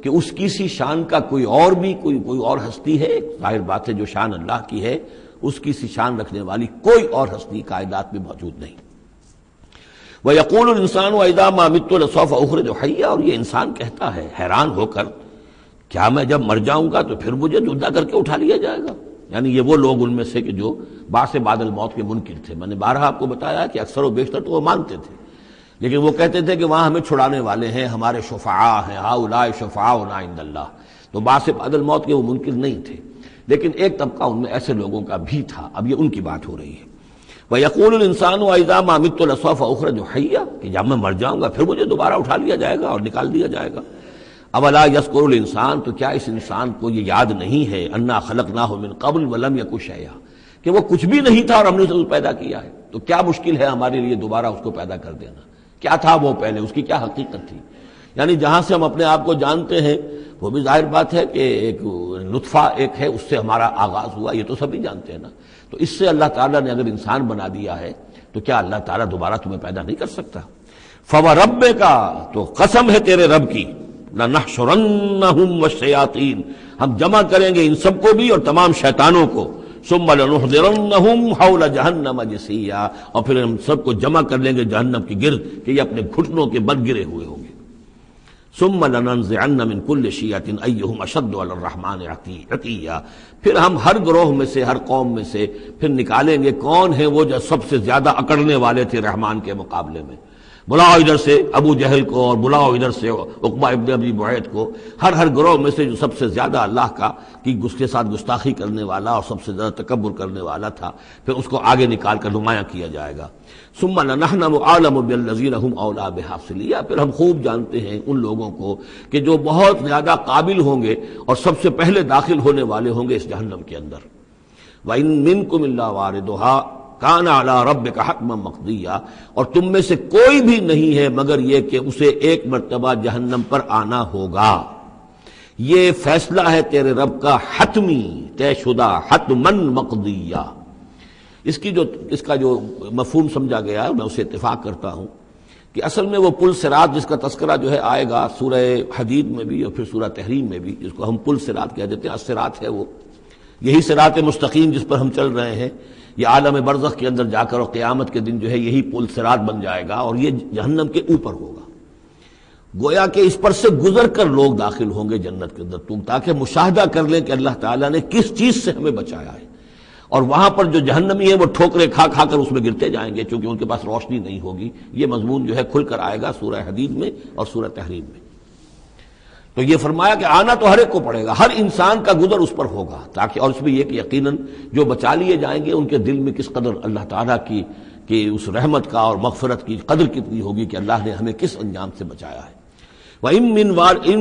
کہ اس کی سی شان کا کوئی اور ہستی ہے؟ ظاہر بات ہے جو شان اللہ کی ہے اس کی سی شان رکھنے والی کوئی اور ہستی کائنات میں موجود نہیں۔ وَيَقُولُ الْإِنسَانُ وَإِذَا مَا مِتُّ لَسَوْفَ أُخْرَجُ حَيًّا، اور یہ انسان کہتا ہے حیران ہو کر، کیا میں جب مر جاؤں گا تو پھر مجھے زندہ کر کے اٹھا لیا جائے گا؟ یعنی یہ وہ لوگ ان میں سے کہ جو باعث بعد الموت کے منکر تھے۔ میں نے بارہا آپ کو بتایا کہ اکثر و بیشتر تو وہ مانتے تھے، لیکن وہ کہتے تھے کہ وہاں ہمیں چھڑانے والے ہیں، ہمارے شفعاء ہیں، ہؤلاء شفعاؤنا عند اللہ، تو باعث بعد الموت کے وہ منکر نہیں تھے، لیکن ایک طبقہ ان میں ایسے لوگوں کا بھی تھا، اب یہ ان کی بات ہو رہی ہے۔ وَيَقُولُ الْإِنسَانُ وَإِذَا مَا مِتُّ لَسَوْفَ أُخْرَجُ حَيًّا، کہ جب میں مر جاؤں گا پھر مجھے دوبارہ اٹھا لیا جائے گا اور نکال دیا جائے گا۔ أَوَلَا يَذْكُرُ الْإِنسَانُ، تو کیا اس انسان کو یہ یاد نہیں ہے، أَنَّا خَلَقْنَاهُ مِن قَبْلُ وَلَمْ يَكُ شَيْئًا، کہ وہ کچھ بھی نہیں تھا اور ہم نے اسے پیدا کیا ہے، تو کیا مشکل ہے ہمارے لیے دوبارہ اس کو پیدا کر دینا؟ کیا تھا وہ پہلے، اس کی کیا حقیقت تھی؟ یعنی جہاں سے ہم اپنے آپ کو جانتے ہیں وہ بھی ظاہر بات ہے کہ ایک نطفہ ایک ہے، اس سے ہمارا آغاز ہوا، یہ تو سبھی جانتے ہیں نا۔ تو اس سے اللہ تعالیٰ نے اگر انسان بنا دیا ہے تو کیا اللہ تعالیٰ دوبارہ تمہیں پیدا نہیں کر سکتا؟ فوربک، تو قسم ہے تیرے رب کی، لنحشرنہم والشیاطین، ہم جمع کریں گے ان سب کو بھی اور تمام شیطانوں کو، ثم لنحضرنہم حول جہنم جثیا، اور پھر ہم سب کو جمع کر لیں گے جہنم کی گرد کہ یہ اپنے گھٹنوں کے بل گرے ہوئے ہوں گے، ثم لننزعن من كل شیعۃ ایہم اشد علی الرحمن عتیا، پھر ہم ہر گروہ میں سے، ہر قوم میں سے پھر نکالیں گے کون ہیں وہ جو سب سے زیادہ اکڑنے والے تھے رحمان کے مقابلے میں، بلاؤ ادھر سے ابو جہل کو اور بلاؤ ادھر سے عقبہ ابن ابی معیط کو، ہر گروہ میں سے جو سب سے زیادہ اللہ کا کی اس کے ساتھ گستاخی کرنے والا اور سب سے زیادہ تکبر کرنے والا تھا، پھر اس کو آگے نکال کر نمایاں کیا جائے گا۔ ثم لنحن اعلم بالذین هم اولی بها صلیہ، پھر ہم خوب جانتے ہیں ان لوگوں کو کہ جو بہت زیادہ قابل ہوں گے اور سب سے پہلے داخل ہونے والے ہوں گے اس جہنم کے اندر۔ وَإِن مِّنكُمْ إِلَّا وَارِدُهَا کان علی ربک حتما مقضیا، اور تم میں سے کوئی بھی نہیں ہے مگر یہ کہ اسے ایک مرتبہ جہنم پر آنا ہوگا، یہ فیصلہ ہے تیرے رب کا حتمی، طے شدہ، حتما مقضیا۔ اس کا جو مفہوم سمجھا گیا ہے میں اسے اتفاق کرتا ہوں کہ اصل میں وہ پل صراط جس کا تذکرہ جو ہے آئے گا سورہ حدید میں بھی اور پھر سورہ تحریم میں بھی، جس کو ہم پل صراط کہہ دیتے ہیں، الصراط ہے وہ، یہی صراط مستقیم جس پر ہم چل رہے ہیں، یہ عالم برزخ کے اندر جا کر اور قیامت کے دن جو ہے یہی پل صراط بن جائے گا اور یہ جہنم کے اوپر ہوگا، گویا کہ اس پر سے گزر کر لوگ داخل ہوں گے جنت کے اندر، تاکہ مشاہدہ کر لیں کہ اللہ تعالیٰ نے کس چیز سے ہمیں بچایا ہے، اور وہاں پر جو جہنمی ہیں وہ ٹھوکریں کھا کھا کر اس میں گرتے جائیں گے چونکہ ان کے پاس روشنی نہیں ہوگی۔ یہ مضمون جو ہے کھل کر آئے گا سورہ حدید میں اور سورہ تحریم میں۔ تو یہ فرمایا کہ آنا تو ہر ایک کو پڑے گا، ہر انسان کا گزر اس پر ہوگا، تاکہ اور اس میں یہ کہ یقیناً جو بچا لیے جائیں گے ان کے دل میں کس قدر اللہ تعالیٰ کی کہ اس رحمت کا اور مغفرت کی قدر کتنی ہوگی کہ اللہ نے ہمیں کس انجام سے بچایا ہے۔ وَإِن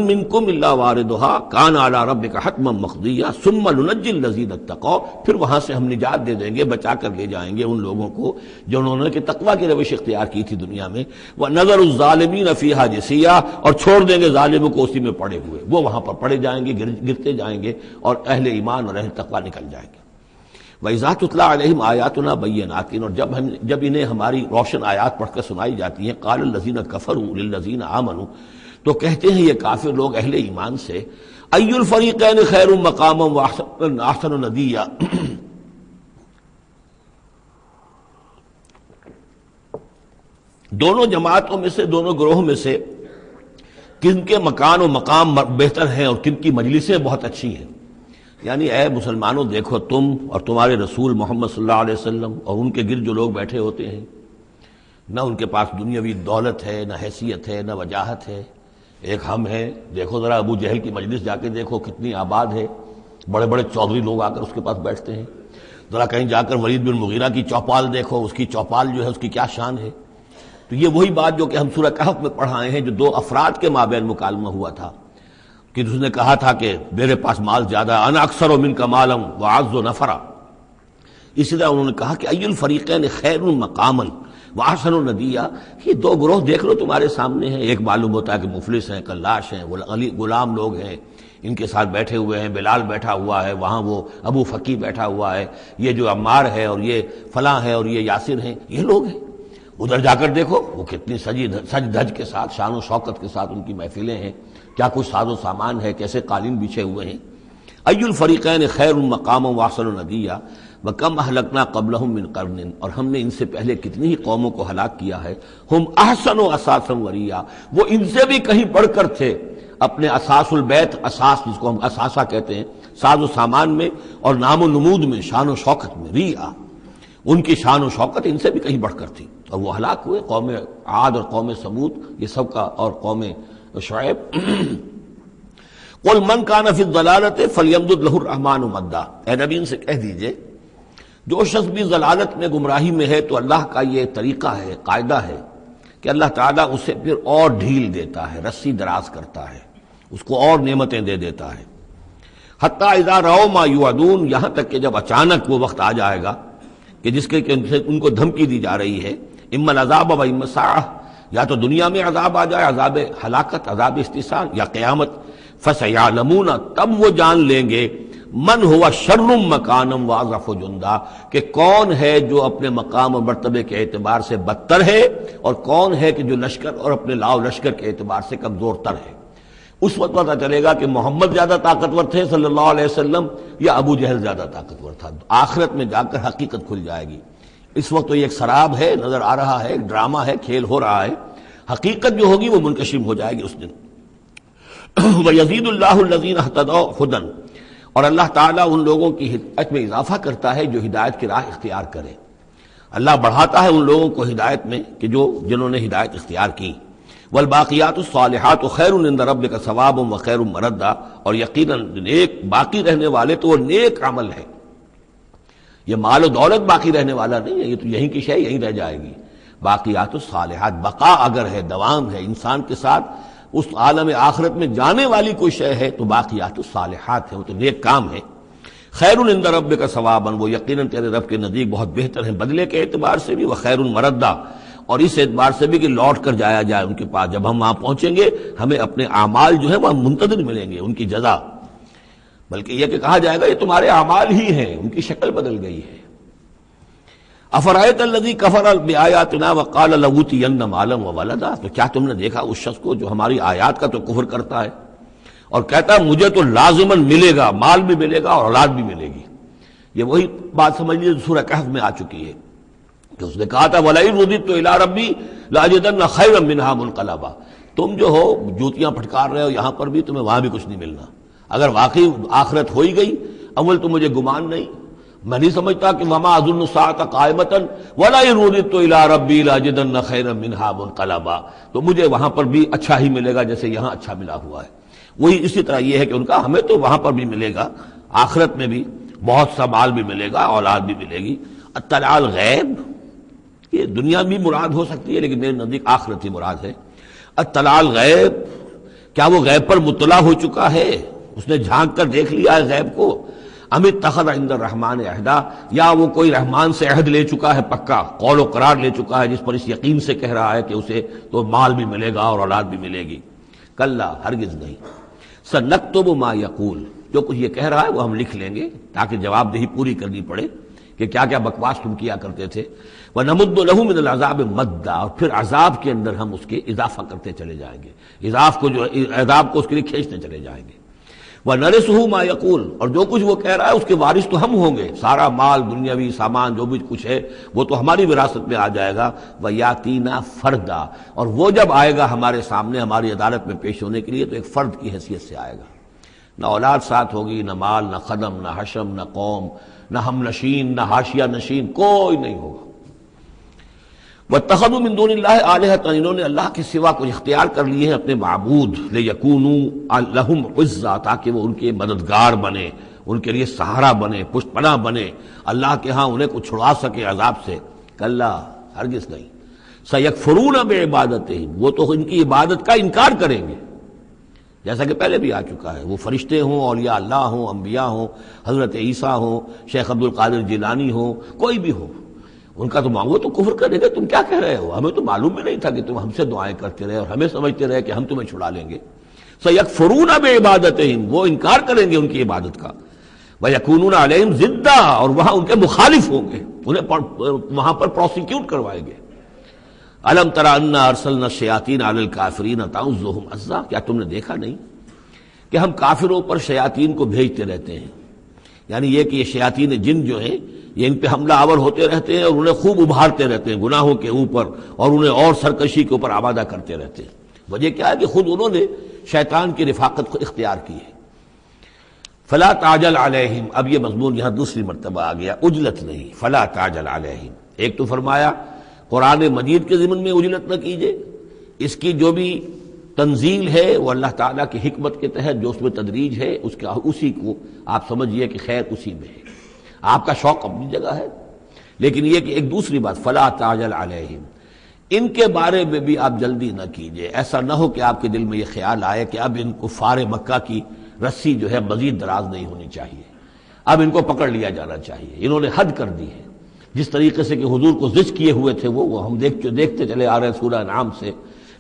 مِّنكُمْ إِلَّا وَارِدُهَا كَانَ عَلَىٰ رَبِّكَ حَتْمًا مَّقْضِيًّا ثُمَّ نُنَجِّي الَّذِينَ اتَّقَوْا، پھر وہاں سے ہم نجات دے دیں گے، بچا کر لے جائیں گے ان لوگوں کو جو انہوں نے کہ تقویٰ کی روش اختیار کی تھی دنیا میں، وَنَذَرُ الظَّالِمِينَ فِيهَا جِثِيًّا، اور چھوڑ دیں گے ظالموں کو اسی میں پڑے ہوئے، وہ وہاں پر پڑے جائیں گے، گرتے جائیں گے، اور اہل ایمان اور اہل تقویٰ نکل جائیں گے۔ وَإِذَا تُتْلَىٰ عَلَيْهِمْ آيَاتُنَا بَيِّنَاتٍ، اور جب انہیں ہماری روشن آیات پڑھ کر سنائی جاتی ہیں، قَالَ الَّذِينَ كَفَرُوا لِلَّذِينَ آمَنُوا، تو کہتے ہیں یہ کافر لوگ اہل ایمان سے، ای الفریقین خیر مقاما واحسن ندیا، دونوں جماعتوں میں سے، دونوں گروہوں میں سے کن کے مکان و مقام بہتر ہیں اور کن کی مجلسیں بہت اچھی ہیں۔ یعنی اے مسلمانوں دیکھو، تم اور تمہارے رسول محمد صلی اللہ علیہ وسلم اور ان کے گرد جو لوگ بیٹھے ہوتے ہیں، نہ ان کے پاس دنیاوی دولت ہے، نہ حیثیت ہے، نہ وجاہت ہے، ایک ہم ہیں، دیکھو ذرا ابو جہل کی مجلس جا کے دیکھو کتنی آباد ہے، بڑے بڑے چودھری لوگ آ کر اس کے پاس بیٹھتے ہیں، ذرا کہیں جا کر ولید بن مغیرہ کی چوپال دیکھو، اس کی چوپال جو ہے اس کی کیا شان ہے۔ تو یہ وہی بات جو کہ ہم سورہ کہف میں پڑھائے ہیں، جو دو افراد کے مابین مکالمہ ہوا تھا کہ اس نے کہا تھا کہ میرے پاس مال زیادہ، انا اکثر منک مالا واعز نفرا، اسی طرح انہوں نے کہا کہ ای الفریقین خیر مقاما واحسن ندیا، یہ دو گروہ دیکھ لو تمہارے سامنے ہیں، ایک معلوم ہوتا ہے کہ مفلس ہیں، کلاش ہیں، غلام لوگ ہیں، ان کے ساتھ بیٹھے ہوئے ہیں، بلال بیٹھا ہوا ہے، وہاں وہ ابو فقی بیٹھا ہوا ہے، یہ جو عمار ہے اور یہ فلاں ہے اور یہ یاسر ہیں، یہ لوگ ہیں۔ ادھر جا کر دیکھو وہ کتنی سج دھج کے ساتھ، شان و شوکت کے ساتھ ان کی محفلیں ہیں، کیا کچھ ساز و سامان ہے، کیسے قالین بچھے ہوئے ہیں۔ ای الفریقین خیر مقاما واحسن ندیا وَكَمْ أَهْلَكْنَا قَبْلَهُم مِّن قَرْنٍ، اور ہم نے ان سے پہلے کتنی ہی قوموں کو ہلاک کیا ہے، ہم احسن اساسا وریا، وہ ان سے بھی کہیں بڑھ کر تھے اپنے اساس البیت، اساس جس کو ہم اثاثہ کہتے ہیں، ساز و سامان میں اور نام و نمود میں، شان و شوکت میں، ریا، ان کی شان و شوکت ان سے بھی کہیں بڑھ کر تھی، اور وہ ہلاک ہوئے۔ قوم عاد اور قوم سمود یہ سب کا، اور قوم شعیب۔ قل من کان فی الضلالۃ فلیمدد لہ الرحمن مدا، اے نبی ان سے کہہ دیجئے جو شخص بھی ضلالت میں، گمراہی میں ہے، تو اللہ کا یہ طریقہ ہے، قاعدہ ہے کہ اللہ تعالیٰ اسے پھر اور ڈھیل دیتا ہے، رسی دراز کرتا ہے، اس کو اور نعمتیں دے دیتا ہے۔ حتیٰ اذا رأوا ما یوعدون، یہاں تک کہ جب اچانک وہ وقت آ جائے گا کہ جس کے ان کو دھمکی دی جا رہی ہے، اما العذاب و اما الساعہ، یا تو دنیا میں عذاب آ جائے، عذاب ہلاکت، عذاب استحصال، یا قیامت، فسیعلمون، تب وہ جان لیں گے، من ہوا شر مکانم واضف جندا، کہ کون ہے جو اپنے مقام اور مرتبے کے اعتبار سے بدتر ہے اور کون ہے کہ جو لشکر اور اپنے لاؤ لشکر کے اعتبار سے کمزور تر ہے۔ اس وقت پتہ چلے گا کہ محمد زیادہ طاقتور تھے صلی اللہ علیہ وسلم یا ابو جہل زیادہ طاقتور تھا۔ آخرت میں جا کر حقیقت کھل جائے گی۔ اس وقت تو یہ ایک سراب ہے، نظر آ رہا ہے، ایک ڈرامہ ہے، کھیل ہو رہا ہے۔ حقیقت جو ہوگی وہ منکشف ہو جائے گی اس دن۔ وَيَزِيدُ اللَّهُ الَّذِينَ اهْتَدَوْا هُدًى، اور اللہ تعالیٰ ان لوگوں کی ہدایت میں اضافہ کرتا ہے جو ہدایت کی راہ اختیار کرے۔ اللہ بڑھاتا ہے ان لوگوں کو ہدایت میں کہ جنہوں نے ہدایت اختیار کی۔ والباقیات الصالحات خیر عند ربک ثوابا وخیر مردا، اور یقیناً نیک باقی رہنے والے تو وہ نیک عمل ہے۔ یہ مال و دولت باقی رہنے والا نہیں ہے، یہ تو یہیں کی شے یہیں رہ جائے گی۔ باقیات الصالحات، بقا اگر ہے، دوام ہے انسان کے ساتھ، اس عالم آخرت میں جانے والی کوئی شے ہے تو باقیات الصالحات ہے، وہ تو نیک کام ہے۔ خیر عند ربک ثوابا، وہ یقیناً تیرے رب کے نزدیک بہت بہتر ہیں بدلے کے اعتبار سے بھی، وخیر مردا، اور اس اعتبار سے بھی کہ لوٹ کر جایا جائے ان کے پاس۔ جب ہم وہاں پہنچیں گے ہمیں اپنے اعمال جو ہے وہاں منتظر ملیں گے، ان کی جزا، بلکہ یہ کہ کہا جائے گا یہ تمہارے اعمال ہی ہیں، ان کی شکل بدل گئی ہے۔ افرأیت الذی کفر بآیاتنا وقال لأوتین مالا وولدا، تو کیا تم نے دیکھا اس شخص کو جو ہماری آیات کا تو کفر کرتا ہے اور کہتا ہے مجھے تو لازماً ملے گا، مال بھی ملے گا اور اولاد بھی ملے گی۔ یہ وہی بات سمجھ لیجیے سورہ کہف میں آ چکی ہے کہ اس نے کہا تھا وَلَئِن رُدِدتُّ إِلَىٰ رَبِّي لَأَجِدَنَّ خَيْرًا مِّنْهَا مُنقَلَبًا، تم جو ہو جوتیاں پھٹکار رہے ہو یہاں پر بھی، تمہیں وہاں بھی کچھ نہیں ملنا۔ اگر واقعی آخرت ہو ہی گئی، اول تو مجھے گمان نہیں، میں نہیں سمجھتا کہ وَمَا أَظُنُّ السَّاعَةَ قَائِمَةً وَلَئِن رُدِدتُّ إِلَىٰ رَبِّي لَأَجِدَنَّ خَيْرًا مِّنْهَا مُنقَلَبًا، تو مجھے وہاں پر بھی اچھا ہی ملے گا جیسے یہاں اچھا ملا ہوا ہے۔ وہی اسی طرح یہ ہے کہ ان کا ہمیں تو وہاں پر بھی ملے گا، آخرت میں بھی بہت سا مال بھی ملے گا، اولاد بھی ملے گی۔ اطلاع الغیب، یہ دنیا بھی مراد ہو سکتی ہے لیکن میرے نزدیک آخرت ہی مراد ہے۔ اطلاع الغیب، کیا وہ غیب پر مطلع ہو چکا ہے، اس نے جھانک کر دیکھ لیا ہے غیب کو؟ ام اتخذ عند الرحمن عہدا، یا وہ کوئی رحمان سے عہد لے چکا ہے، پکا قول و قرار لے چکا ہے جس پر اس یقین سے کہہ رہا ہے کہ اسے تو مال بھی ملے گا اور اولاد بھی ملے گی۔ کلا، ہرگز نہیں۔ سنکتب ما یقول، جو کچھ یہ کہہ رہا ہے وہ ہم لکھ لیں گے تاکہ جواب دہی پوری کرنی پڑے کہ کیا کیا بکواس تم کیا کرتے تھے۔ وَنَمُدُّ لَهُ مِنَ الْعَذَابِ مَدًّا، اور پھر عذاب کے اندر ہم اس کے اضافہ کرتے چلے جائیں گے، عذاب کو اس کے لیے کھینچتے چلے جائیں گے۔ وَنَرِثُهُ مَا يَقُولُ، اور جو کچھ وہ کہہ رہا ہے اس کے وارث تو ہم ہوں گے، سارا مال دنیاوی سامان جو بھی کچھ ہے وہ تو ہماری وراثت میں آ جائے گا۔ وَيَأْتِينَا فَرْدًا، اور وہ جب آئے گا ہمارے سامنے ہماری عدالت میں پیش ہونے کے لیے تو ایک فرد کی حیثیت سے آئے گا، نہ اولاد ساتھ ہوگی، نہ مال، نہ خدم، نہ حشم، نہ قوم، نہ ہم نشین، نہ حاشیہ نشین، کوئی نہیں ہوگا۔ وَاتَّخَذُوا مِن دُونِ اللَّهِ آلِهَةً، انہوں نے اللہ کے سوا کچھ اختیار کر لیے ہیں اپنے معبود، لِيَكُونُوا لَهُمْ عِزًّا، تاکہ وہ ان کے مددگار بنے، ان کے لیے سہارا بنے، پشت پناہ بنے، اللہ کے ہاں انہیں کچھ چھڑا سکے عذاب سے۔ کلا، ہرگز نہیں۔ سَيَكْفُرُونَ بِعِبَادَتِهِمْ، وہ تو ان کی عبادت کا انکار کریں گے، جیسا کہ پہلے بھی آ چکا ہے، وہ فرشتے ہوں، اولیاء اللہ ہوں، انبیاء ہوں، حضرت عیسیٰ ہوں، شیخ عبد القادر جیلانی ہوں، کوئی بھی ہو، ان کا تو مانگو تو کفر کرے گا، تم کیا کہہ رہے ہو، ہمیں تو معلوم بھی نہیں تھا کہ تم ہم سے دعائیں کرتے رہے اور ہمیں سمجھتے رہے کہ ہم تمہیں چھڑا لیں گے۔ سَيَكْفُرُونَ بِعِبَادَتِهِمْ، وہ انکار کریں گے ان کی عبادت کا۔ وَيَكُونُونَ عَلَيْهِمْ ضِدًّا، اور وہاں ان کے مخالف ہوں گے، انہیں وہاں پر پروسیکیوٹ کروائیں گے۔ أَلَمْ تَرَ أَنَّا أَرْسَلْنَا الشَّيَاطِينَ عَلَى الْكَافِرِينَ تَعُزُّهُمْ عَزًّا، کیا تم نے دیکھا نہیں کہ ہم کافروں پر شیاطین کو بھیجتے رہتے ہیں، یعنی یہ کہ یہ شیاطین جن جو ہیں یہ ان پہ حملہ آور ہوتے رہتے ہیں اور انہیں خوب ابھارتے رہتے ہیں گناہوں کے اوپر، اور انہیں اور سرکشی کے اوپر آمادہ کرتے رہتے ہیں۔ وجہ کیا ہے کہ خود انہوں نے شیطان کی رفاقت کو اختیار کی ہے۔ فلا تعجل علیہم، اب یہ مضمون یہاں دوسری مرتبہ آ گیا، عجلت نہیں، فلا تعجل علیہم۔ ایک تو فرمایا قرآن مجید کے ضمن میں عجلت نہ کیجیے، اس کی جو بھی تنزیل ہے وہ اللہ تعالیٰ کی حکمت کے تحت جو اس میں تدریج ہے اسی کو آپ سمجھیے کہ خیر اسی میں ہے، آپ کا شوق اپنی جگہ ہے، لیکن یہ کہ ایک دوسری بات فلا تعجل علیہم، ان کے بارے میں بھی آپ جلدی نہ کیجیے، ایسا نہ ہو کہ آپ کے دل میں یہ خیال آئے کہ اب ان کفار مکہ کی رسی جو ہے مزید دراز نہیں ہونی چاہیے، اب ان کو پکڑ لیا جانا چاہیے، انہوں نے حد کر دی ہے، جس طریقے سے کہ حضور کو زج کیے ہوئے تھے وہ ہم دیکھتے چلے آ رہے ہیں سورہ انعام سے،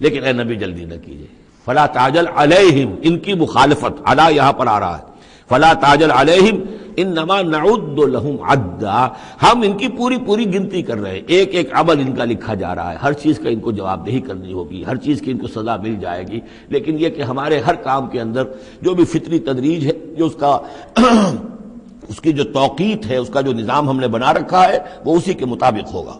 لیکن اے نبی جلدی نہ کیجیے۔ فلا تعجل علیہم، ان کی مخالفت، علی یہاں پر آ رہا ہے، فلا تعجل علیہم انما نعد لہم عدا، ہم ان کی پوری پوری گنتی کر رہے ہیں، ایک ایک عمل ان کا لکھا جا رہا ہے، ہر چیز کا ان کو جواب دہی کرنی ہوگی، ہر چیز کی ان کو سزا مل جائے گی، لیکن یہ کہ ہمارے ہر کام کے اندر جو بھی فطری تدریج ہے، جو اس کا اس کی جو توقیت ہے، اس کا جو نظام ہم نے بنا رکھا ہے، وہ اسی کے مطابق ہوگا۔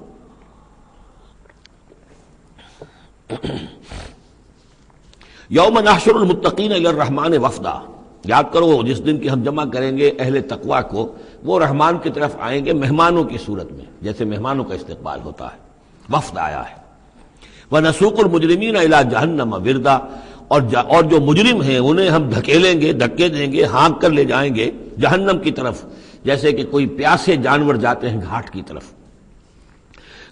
یوم نحشر المتقین الی الرحمن وفدا، یاد کرو جس دن کی ہم جمع کریں گے اہل تقویٰ کو، وہ رحمان کی طرف آئیں گے مہمانوں کی صورت میں، جیسے مہمانوں کا استقبال ہوتا ہے، وفد آیا ہے۔ وَنَسُوقُ الْمُجْرِمِينَ إِلَىٰ جَهَنَّمَ وِرْدًا، اور جو مجرم ہیں انہیں ہم دھکیلیں گے، دھکے دیں گے، ہانک کر لے جائیں گے جہنم کی طرف، جیسے کہ کوئی پیاسے جانور جاتے ہیں گھاٹ کی طرف۔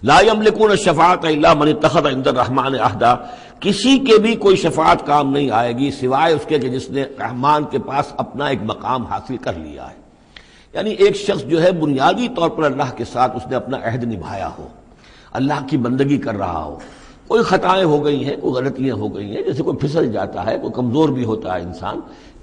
لا يملكون الشفاعة الا من اتخذ عند الرحمن عہدا، کسی کے بھی کوئی شفاعت کام نہیں آئے گی سوائے اس کے کہ جس نے رحمان کے پاس اپنا ایک مقام حاصل کر لیا ہے، یعنی ایک شخص جو ہے بنیادی طور پر اللہ کے ساتھ اس نے اپنا عہد نبھایا ہو، اللہ کی بندگی کر رہا ہو، کوئی خطائیں ہو گئی ہیں، کوئی غلطیاں ہو گئی ہیں، جیسے کوئی پھسل جاتا ہے، کوئی کمزور بھی ہوتا ہے انسان،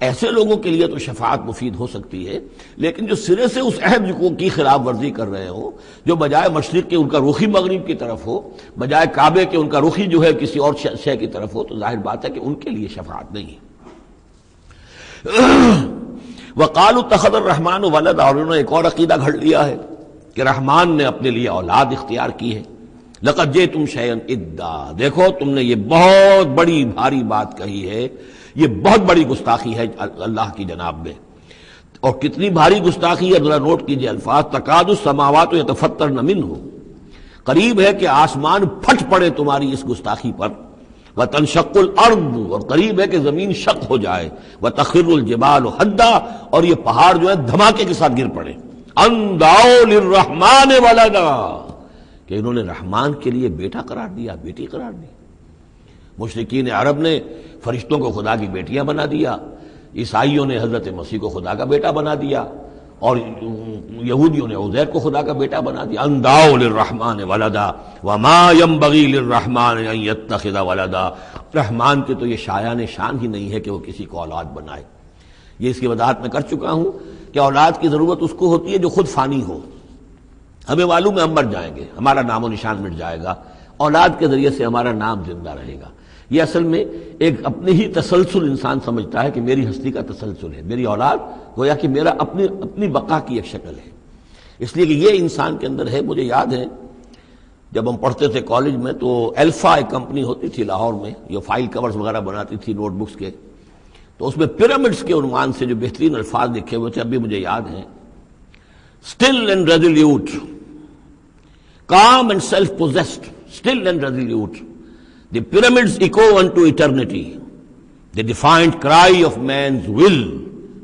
ایسے لوگوں کے لیے تو شفاعت مفید ہو سکتی ہے، لیکن جو سرے سے اس عہد کی خلاف ورزی کر رہے ہو، جو بجائے مشرق کے ان کا رخی مغرب کی طرف ہو، بجائے کعبے کے ان کا رخی جو ہے کسی اور شے کی طرف ہو، تو ظاہر بات ہے کہ ان کے لیے شفاعت نہیں ہے۔ وقالوا اتخذ الرحمن ولدا، اور انہوں نے ایک اور عقیدہ گھڑ لیا ہے کہ رحمان نے اپنے لیے اولاد اختیار کی ہے۔ لقد جئتم شیئا ادا، دیکھو تم نے یہ بہت بڑی بھاری بات کہی ہے، یہ بہت بڑی گستاخی ہے اللہ کی جناب میں، اور کتنی بھاری گستاخی ہے ذرا نوٹ کیجئے الفاظ، تکاد السماوات یتفطرن منہ، قریب ہے کہ آسمان پھٹ پڑے تمہاری اس گستاخی پر، وتنشق الارض، اور قریب ہے کہ زمین شق ہو جائے، وتخر الجبال حدا، اور یہ پہاڑ جو ہے دھماکے کے ساتھ گر پڑے، ان دعوا للرحمن ولدا، کہ انہوں نے رحمان کے لیے بیٹا قرار دیا، بیٹی قرار دی۔ مشرکین عرب نے فرشتوں کو خدا کی بیٹیاں بنا دیا، عیسائیوں نے حضرت مسیح کو خدا کا بیٹا بنا دیا، اور یہودیوں نے عزیر کو خدا کا بیٹا بنا دیا۔ ان دعوا للرحمن ولدا وما ينبغي للرحمن ان يتخذ ولدا، رحمان کے تو یہ شایان شان ہی نہیں ہے کہ وہ کسی کو اولاد بنائے۔ یہ اس کی وضاحت میں کر چکا ہوں کہ اولاد کی ضرورت اس کو ہوتی ہے جو خود فانی ہو، ہمیں معلوم ہے ہم مر جائیں گے، ہمارا نام و نشان مٹ جائے گا، اولاد کے ذریعے سے ہمارا نام زندہ رہے گا۔ یہ اصل میں ایک اپنی ہی تسلسل انسان سمجھتا ہے کہ میری ہستی کا تسلسل ہے، میری اولاد گویا کہ میرا اپنی بقا کی ایک شکل ہے، اس لیے کہ یہ انسان کے اندر ہے۔ مجھے یاد ہے جب ہم پڑھتے تھے کالج میں تو الفا ایک کمپنی ہوتی تھی لاہور میں، یہ فائل کورز وغیرہ بناتی تھی نوٹ بکس کے، تو اس میں پیرامڈس کے عنوان سے جو بہترین الفاظ لکھے ہوئے تھے اب بھی مجھے یاد ہیں، still and resolute, calm and self-possessed, still and resolute, the pyramids echo unto eternity, the defiant cry of man's will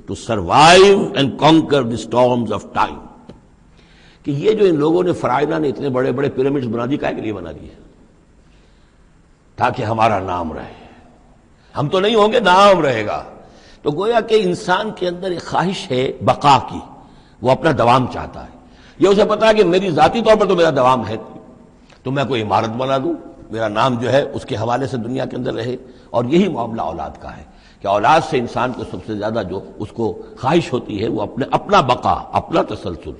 to survive and conquer the storms of time۔ کہ یہ جو ان لوگوں نے فرائضہ نے اتنے بڑے بڑے پیرامڈز بنا دی، کائے کے لیے بنا دیے؟ تاکہ ہمارا نام رہے، ہم تو نہیں ہوں گے، نام رہے گا۔ تو گویا کہ انسان کے اندر ایک خواہش ہے بقا کی، وہ اپنا دوام چاہتا ہے، یہ اسے پتا ہے کہ میری ذاتی طور پر تو میرا دوام ہے، تو میں کوئی عمارت بنا دوں، میرا نام جو ہے اس کے حوالے سے دنیا کے اندر رہے۔ اور یہی معاملہ اولاد کا ہے کہ اولاد سے انسان کو سب سے زیادہ جو اس کو خواہش ہوتی ہے وہ اپنا بقا، اپنا تسلسل،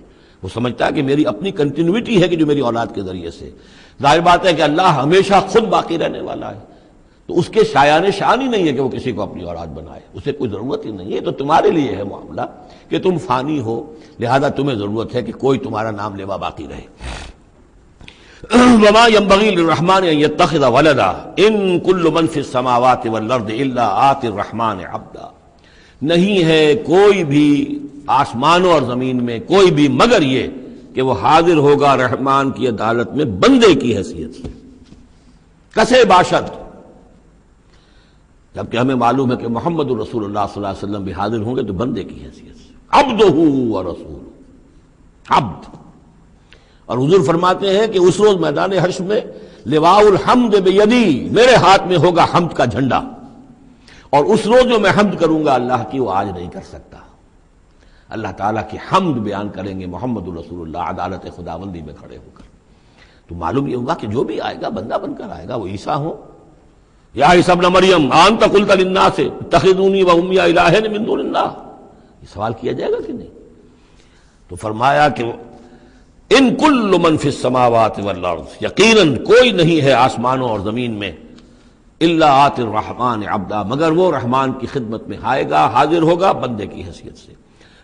وہ سمجھتا ہے کہ میری اپنی کنٹینیوٹی ہے کہ جو میری اولاد کے ذریعے سے۔ ظاہر بات ہے کہ اللہ ہمیشہ خود باقی رہنے والا ہے، تو اس کے شایان شان ہی نہیں ہے کہ وہ کسی کو اپنی اولاد بنائے، اسے کوئی ضرورت ہی نہیں ہے۔ تو تمہارے لیے ہے معاملہ کہ تم فانی ہو، لہذا تمہیں ضرورت ہے کہ کوئی تمہارا نام لیوا باقی رہے۔ وما ينبغي للرحمن ان يتخذ ولدا ان كل من في السماوات والارض الا آتي الرحمن عبدا، نہیں ہے کوئی بھی آسمانوں اور زمین میں کوئی بھی مگر یہ کہ وہ حاضر ہوگا رحمان کی عدالت میں بندے کی حیثیت سے، کسے باشد، جبکہ ہمیں معلوم ہے کہ محمد رسول اللہ صلی اللہ علیہ وسلم بھی حاضر ہوں گے تو بندے کی حیثیت سے، عبدہ ورسولہ، عبد۔ اور حضور فرماتے ہیں کہ اس روز میدان حشر میں لواء الحمد بیدی، میرے ہاتھ میں ہوگا حمد کا جھنڈا، اور اس روز جو میں حمد کروں گا اللہ کی وہ آج نہیں کر سکتا۔ اللہ تعالیٰ کی حمد بیان کریں گے محمد رسول اللہ عدالت خداوندی میں کھڑے ہو کر، تو معلوم یہ ہوگا کہ جو بھی آئے گا بندہ بن کر آئے گا، وہ عیسیٰ ہو یا عیسیٰ ابن مریم انت قلت للناس اتخذونی و امی الہین من دون اللہ، یہ سوال کیا جائے گا کہ نہیں؟ تو فرمایا کہ ان کل من فی السماوات والارض، یقیناً کوئی نہیں ہے آسمانوں اور زمین میں، الا آتی الرحمن عبدا، مگر وہ رحمان کی خدمت میں آئے گا، حاضر ہوگا بندے کی حیثیت سے۔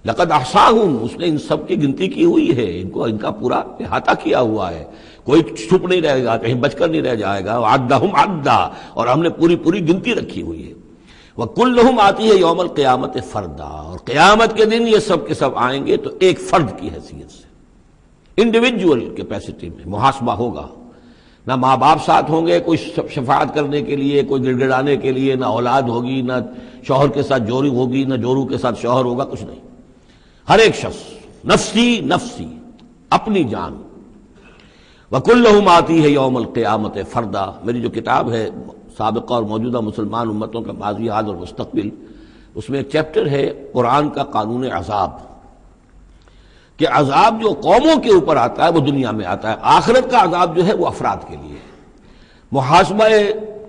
لقد احصاہم، اس نے ان سب کی گنتی کی ہوئی ہے، ان کا پورا احاطہ کیا ہوا ہے، کوئی چھپ نہیں رہے گا، کہیں بچ کر نہیں رہ جائے گا۔ وعدہم عدا، اور ہم نے پوری گنتی رکھی ہوئی ہے۔ وکلہم آتی ہے یوم القیامت فردا، اور قیامت کے دن یہ سب کے سب آئیں گے تو ایک فرد کی حیثیت سے، انڈیویجول کیپیسٹی میں محاسبہ ہوگا۔ نہ ماں باپ ساتھ ہوں گے کوئی شفاعت کرنے کے لیے، کوئی گڑ گڑانے کے لیے، نہ اولاد ہوگی، نہ شوہر کے ساتھ جوری ہوگی، نہ جورو کے ساتھ شوہر ہوگا، کچھ نہیں۔ ہر ایک شخص نفسی نفسی، اپنی جان۔ وَكُلُّهُمْ آتی ہے یوم القیامت فردا، میری جو کتاب ہے سابقہ اور موجودہ مسلمان امتوں کا ماضی، حال اور مستقبل، اس میں ایک چیپٹر ہے قرآن کا قانون عذاب، کہ عذاب جو قوموں کے اوپر آتا ہے وہ دنیا میں آتا ہے، آخرت کا عذاب جو ہے وہ افراد کے لیے ہے۔ محاسبہ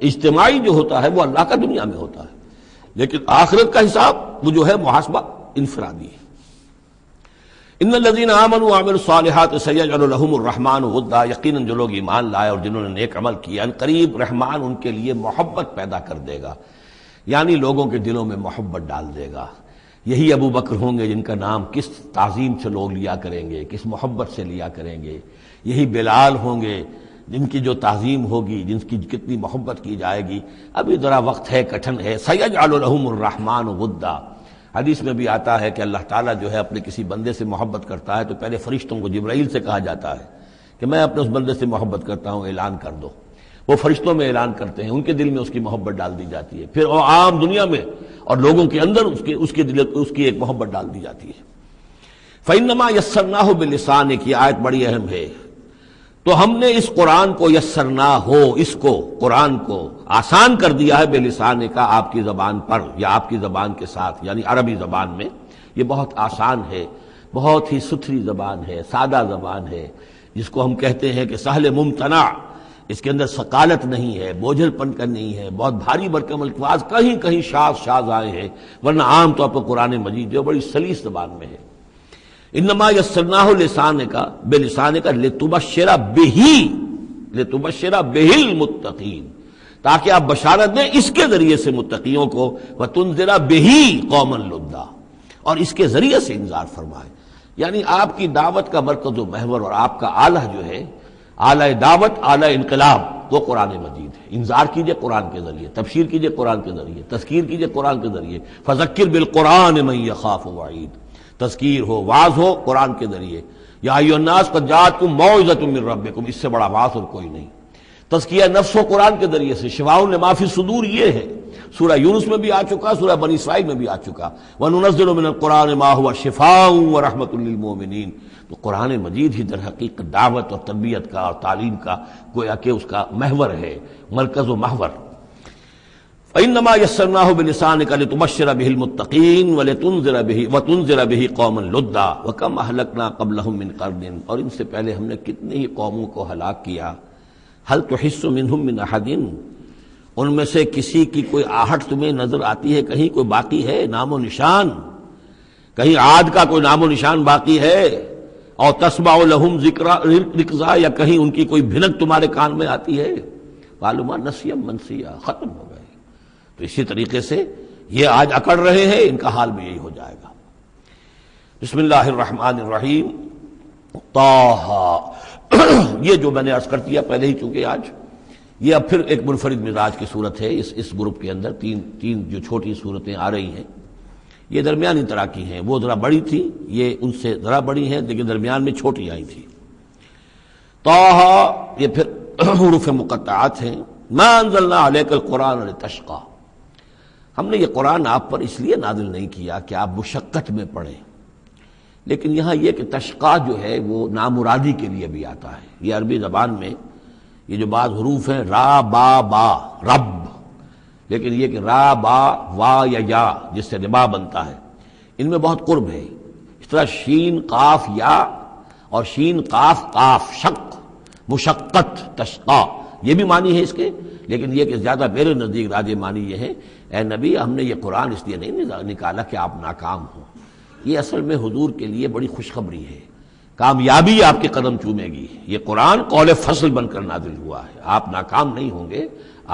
اجتماعی جو ہوتا ہے وہ اللہ کا دنیا میں ہوتا ہے، لیکن آخرت کا حساب وہ جو ہے محاسبہ انفرادی ہے۔ ان الذین آمنوا وعملوا الصالحات سیجعل لهم الرحمن ودا، یقیناً جو لوگ ایمان لائے اور جنہوں نے نیک عمل کیا، ان قریب رحمان ان کے لیے محبت پیدا کر دے گا، یعنی لوگوں کے دلوں میں محبت ڈال دے گا۔ یہی ابو بکر ہوں گے جن کا نام کس تعظیم سے لوگ لیا کریں گے، کس محبت سے لیا کریں گے۔ یہی بلال ہوں گے جن کی جو تعظیم ہوگی، جن کی کتنی محبت کی جائے گی۔ ابھی ذرا وقت ہے، کٹھن ہے۔ سیجعل لهم الرحمن ودا، حدیث میں بھی آتا ہے کہ اللہ تعالیٰ جو ہے اپنے کسی بندے سے محبت کرتا ہے تو پہلے فرشتوں کو، جبرائیل سے کہا جاتا ہے کہ میں اپنے اس بندے سے محبت کرتا ہوں، اعلان کر دو۔ وہ فرشتوں میں اعلان کرتے ہیں، ان کے دل میں اس کی محبت ڈال دی جاتی ہے، پھر وہ عام دنیا میں اور لوگوں کے اندر اس کی ایک محبت ڈال دی جاتی ہے۔ فَإِنَّمَا يَسَّرْنَاهُ بِلِسَانِكَ، یہ آیت بڑی اہم ہے۔ تو ہم نے اس قرآن کو یسرنا ہو، اس کو قرآن کو آسان کر دیا ہے، بلسان کا، آپ کی زبان پر یا آپ کی زبان کے ساتھ، یعنی عربی زبان میں۔ یہ بہت آسان ہے، بہت ہی ستھری زبان ہے، سادہ زبان ہے، جس کو ہم کہتے ہیں کہ سہل ممتنع، اس کے اندر ثقالت نہیں ہے، بوجھل پن کا نہیں ہے، بہت بھاری بھرکم الفاظ کہیں کہیں شاذ آئے ہیں، ورنہ عام طور پر قرآن مجید جو بڑی سلیس زبان میں ہے۔ انما یسرناہ لسانک، بلسانک لتبشر بہ المتقین، تاکہ آپ بشارت دیں اس کے ذریعے سے متقیوں کو، وتنذر بہ قوما لدا، اور اس کے ذریعے سے انذار فرمائے۔ یعنی آپ کی دعوت کا مرکز و محور اور آپ کا آلہ جو ہے، آلہ دعوت، آلہ انقلاب، وہ قرآن مجید ہے۔ انذار کیجئے قرآن کے ذریعے، تبشیر کیجئے قرآن کے ذریعے، تذکیر کیجئے قرآن کے ذریعے۔ فذکر بالقرآن من یخاف وعید، تذکیر ہو، واعظ ہو قرآن کے ذریعے۔ یا ایھا الناس قد جاءتکم موعظۃ من ربکم، اس سے بڑا واعظ اور کوئی نہیں۔ تزکیہ نفس ہو قرآن کے ذریعے سے، شفاء لما فی الصدور یہ ہے، سورہ یونس میں بھی آ چکا، سورہ بنی اسرائیل میں بھی آ چکا۔ وَنُنَزِّلُ مِنَ الْقُرْآنِ مَا هُوَ شِفَاءٌ وَرَحْمَةٌ لِّلْمُؤْمِنِينَ، تو قرآن مجید ہی در حقیقت دعوت اور تربیت کا اور تعلیم کا گویا کہ اس کا محور ہے، مرکز و محور۔ فَإِنَّمَا يَسَّرْنَاهُ بِلِسَانِكَ لِتُبَشِّرَ بِهِ الْمُتَّقِينَ وَتُنذِرَ بِهِ قَوْمًا لُدًّا وَكَمْ أَهْلَكْنَا قَبْلَهُم مِّن قَرْنٍ، اور ان سے پہلے ہم نے کتنی ہی قوموں کو ہلاک کیا۔ هَلْ تُحِسُّ مِنْهُم مِّنْ أَحَدٍ، ان میں سے کسی کی کوئی آہٹ تمہیں نظر آتی ہے؟ کہیں کوئی باقی ہے نام و نشان؟ کہیں عاد کا کوئی نام و نشان باقی ہے؟ اور تسمع لهم رکزا، یا کہیں ان کی کوئی بھنک تمہارے کان میں آتی ہے؟ معلومہ نسیا منسیا، ختم ہو گئے۔ تو اسی طریقے سے یہ آج اکڑ رہے ہیں، ان کا حال بھی یہی ہو جائے گا۔ بسم اللہ الرحمن الرحیم، طٰہٰ، یہ جو میں نے عرض کر دیا پہلے ہی، چونکہ آج یہ اب پھر ایک منفرد مزاج کی صورت ہے۔ اس گروپ کے اندر تین جو چھوٹی صورتیں آ رہی ہیں، یہ درمیانی طرح کی ہیں۔ وہ ذرا بڑی تھی، یہ ان سے ذرا بڑی ہیں، لیکن درمیان میں چھوٹی آئی تھی۔ طٰہٰ، یہ پھر حروف مقطعات ہیں۔ ما انزلنا علیک القرآن لتشقیٰ، ہم نے یہ قرآن آپ پر اس لیے نازل نہیں کیا کہ آپ مشقت میں پڑھیں، لیکن یہاں یہ کہ تشقیٰ جو ہے وہ نامرادی کے لیے بھی آتا ہے۔ یہ عربی زبان میں یہ جو بعض حروف ہیں، را با با، رب، لیکن یہ کہ را با وا یا جس سے ربا بنتا ہے، ان میں بہت قرب ہے۔ اس طرح شین قاف یا اور شین قاف قاف، شق، مشقت، تشقیٰ، یہ بھی معنی ہے اس کے، لیکن یہ کہ زیادہ میرے نزدیک راجح معنی یہ ہے، اے نبی ہم نے یہ قرآن اس لیے نہیں نکالا کہ آپ ناکام ہوں، یہ اصل میں حضور کے لیے بڑی خوشخبری ہے، کامیابی آپ کے قدم چومے گی۔ یہ قرآن قول فصل بن کر نازل ہوا ہے، آپ ناکام نہیں ہوں گے،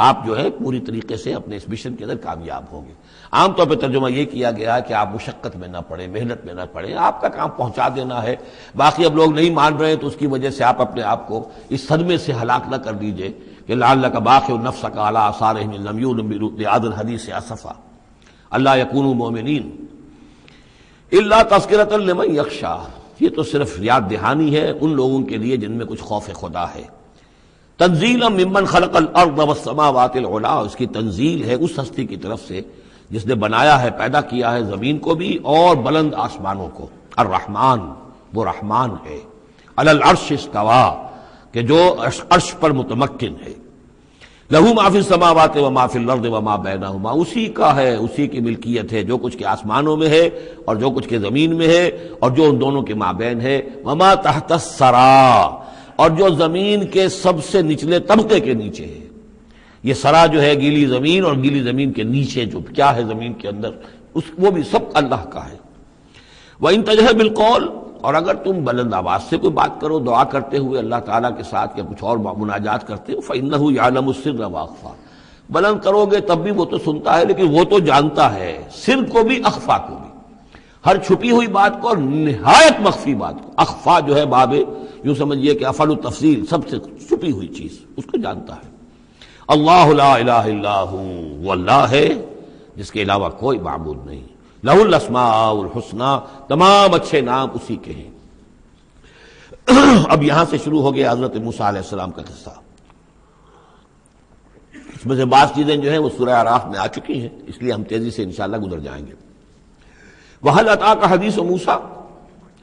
آپ جو ہے پوری طریقے سے اپنے اس مشن کے اندر کامیاب ہوں گے۔ عام طور پہ ترجمہ یہ کیا گیا ہے کہ آپ مشقت میں نہ پڑیں، محنت میں نہ پڑیں، آپ کا کام پہنچا دینا ہے، باقی اب لوگ نہیں مان رہے تو اس کی وجہ سے آپ اپنے آپ کو اس صدمے سے ہلاک نہ کر دیجئے کہ لعلک باخع نفسک علی آثارہم ان لم یؤمنوا بہذا الحدیث اسفا الا یکونوا مؤمنین الا تذکرۃ لمن یخشی۔ یہ تو صرف یاد دہانی ہے ان لوگوں کے لیے جن میں کچھ خوف خدا ہے۔ تنزیلا ممن خلق الارض والسماوات العلی، اس کی تنزیل ہے اس ہستی کی طرف سے جس نے بنایا ہے، پیدا کیا ہے زمین کو بھی اور بلند آسمانوں کو۔ الرحمن، وہ رحمان ہے، علی العرش استویٰ، کہ جو عرش پر متمکن ہے۔ لہ ما فی السماوات وما فی الارض وما بینہما، اسی کا ہے، اسی کی ملکیت ہے جو کچھ کے آسمانوں میں ہے اور جو کچھ کے زمین میں ہے اور جو ان دونوں کے مابین ہے۔ وما تحت الثری، اور جو زمین کے سب سے نچلے طبقے کے نیچے ہے۔ یہ سرا جو ہے گیلی زمین، اور گیلی زمین کے نیچے جو کیا ہے زمین کے اندر، وہ بھی سب اللہ کا ہے۔ وَإِن تَجْهَرْ بِالْقَوْلِ، اور اگر تم بلند آواز سے کوئی بات کرو دعا کرتے ہوئے اللہ تعالیٰ کے ساتھ یا کچھ اور مناجات کرتے ہو، فَإِنَّهُ يَعْلَمُ السِّرَّ وَأَخْفَى، بلند کرو گے تب بھی وہ تو سنتا ہے، لیکن وہ تو جانتا ہے سر کو بھی اخفا کو بھی، ہر چھپی ہوئی بات کو اور نہایت مخفی بات کو۔ اخفا جو ہے باب یوں سمجھیے کہ افعل التفصیل، سب سے چھپی ہوئی چیز اس کو جانتا ہے۔ اللہ لا الہ الا ہو، وہ اللہ ہے جس کے علاوہ کوئی معبود نہیں۔ لہ الاسماء الحسنی، تمام اچھے نام اسی کے ہیں۔ اب یہاں سے شروع ہو گیا حضرت موسیٰ علیہ السلام کا قصہ۔ اس میں سے بعض چیزیں جو ہیں وہ سورہ اعراف میں آ چکی ہیں، اس لیے ہم تیزی سے انشاءاللہ گزر جائیں گے۔ وَهَلْ أَتَاكَ حَدِيثُ مُوسَىٰ،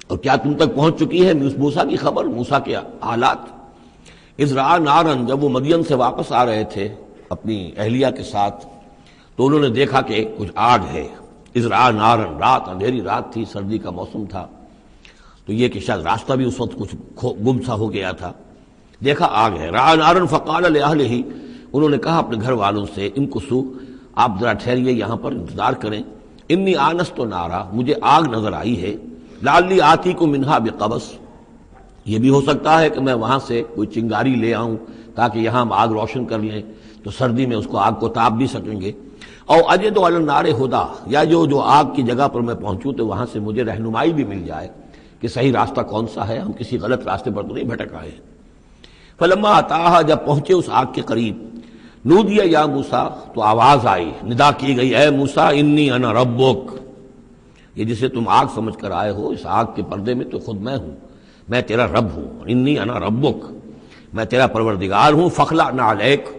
اور کیا تم تک پہنچ چکی ہے موسیٰ کی خبر، موسیٰ کے حالات۔ اذ رأى نارا، جب وہ مدین سے واپس آ رہے تھے اپنی اہلیہ کے ساتھ تو انہوں نے دیکھا کہ کچھ آگ ہے۔ اذ رأى نارا، رات، اندھیری رات تھی، سردی کا موسم تھا، تو یہ کہ شاید راستہ بھی اس وقت کچھ گم سا ہو گیا تھا۔ دیکھا آگ ہے۔ رأى نارا فقال لأهله، انہوں نے کہا اپنے گھر والوں سے، امکثوا، آپ ذرا ٹھہریے یہاں پر انتظار کریں، انی آنست نارا، مجھے آگ نظر آئی ہے، لعلی آتیکم منہا بقبس، یہ بھی ہو سکتا ہے کہ میں وہاں سے کوئی چنگاری لے آؤں تاکہ یہاں ہم آگ روشن کر لیں تو سردی میں اس کو آگ کو تاپ بھی سکیں گے۔ اور اجد علی النار ہدی، یا جو آگ کی جگہ پر میں پہنچوں تو وہاں سے مجھے رہنمائی بھی مل جائے کہ صحیح راستہ کون سا ہے، ہم کسی غلط راستے پر تو نہیں بھٹک آئے۔ فلما اتاہا، جب پہنچے اس آگ کے قریب، نودی یا موسیٰ، تو آواز آئی، ندا کی گئی، اے موسیٰ انی انا ربک، یہ جسے تم آگ سمجھ کر آئے ہو، اس آگ کے پردے میں تو خود میں ہوں، میں تیرا رب ہوں، انی انا ربک، میں تیرا پروردگار ہوں، فخلع نعلیک،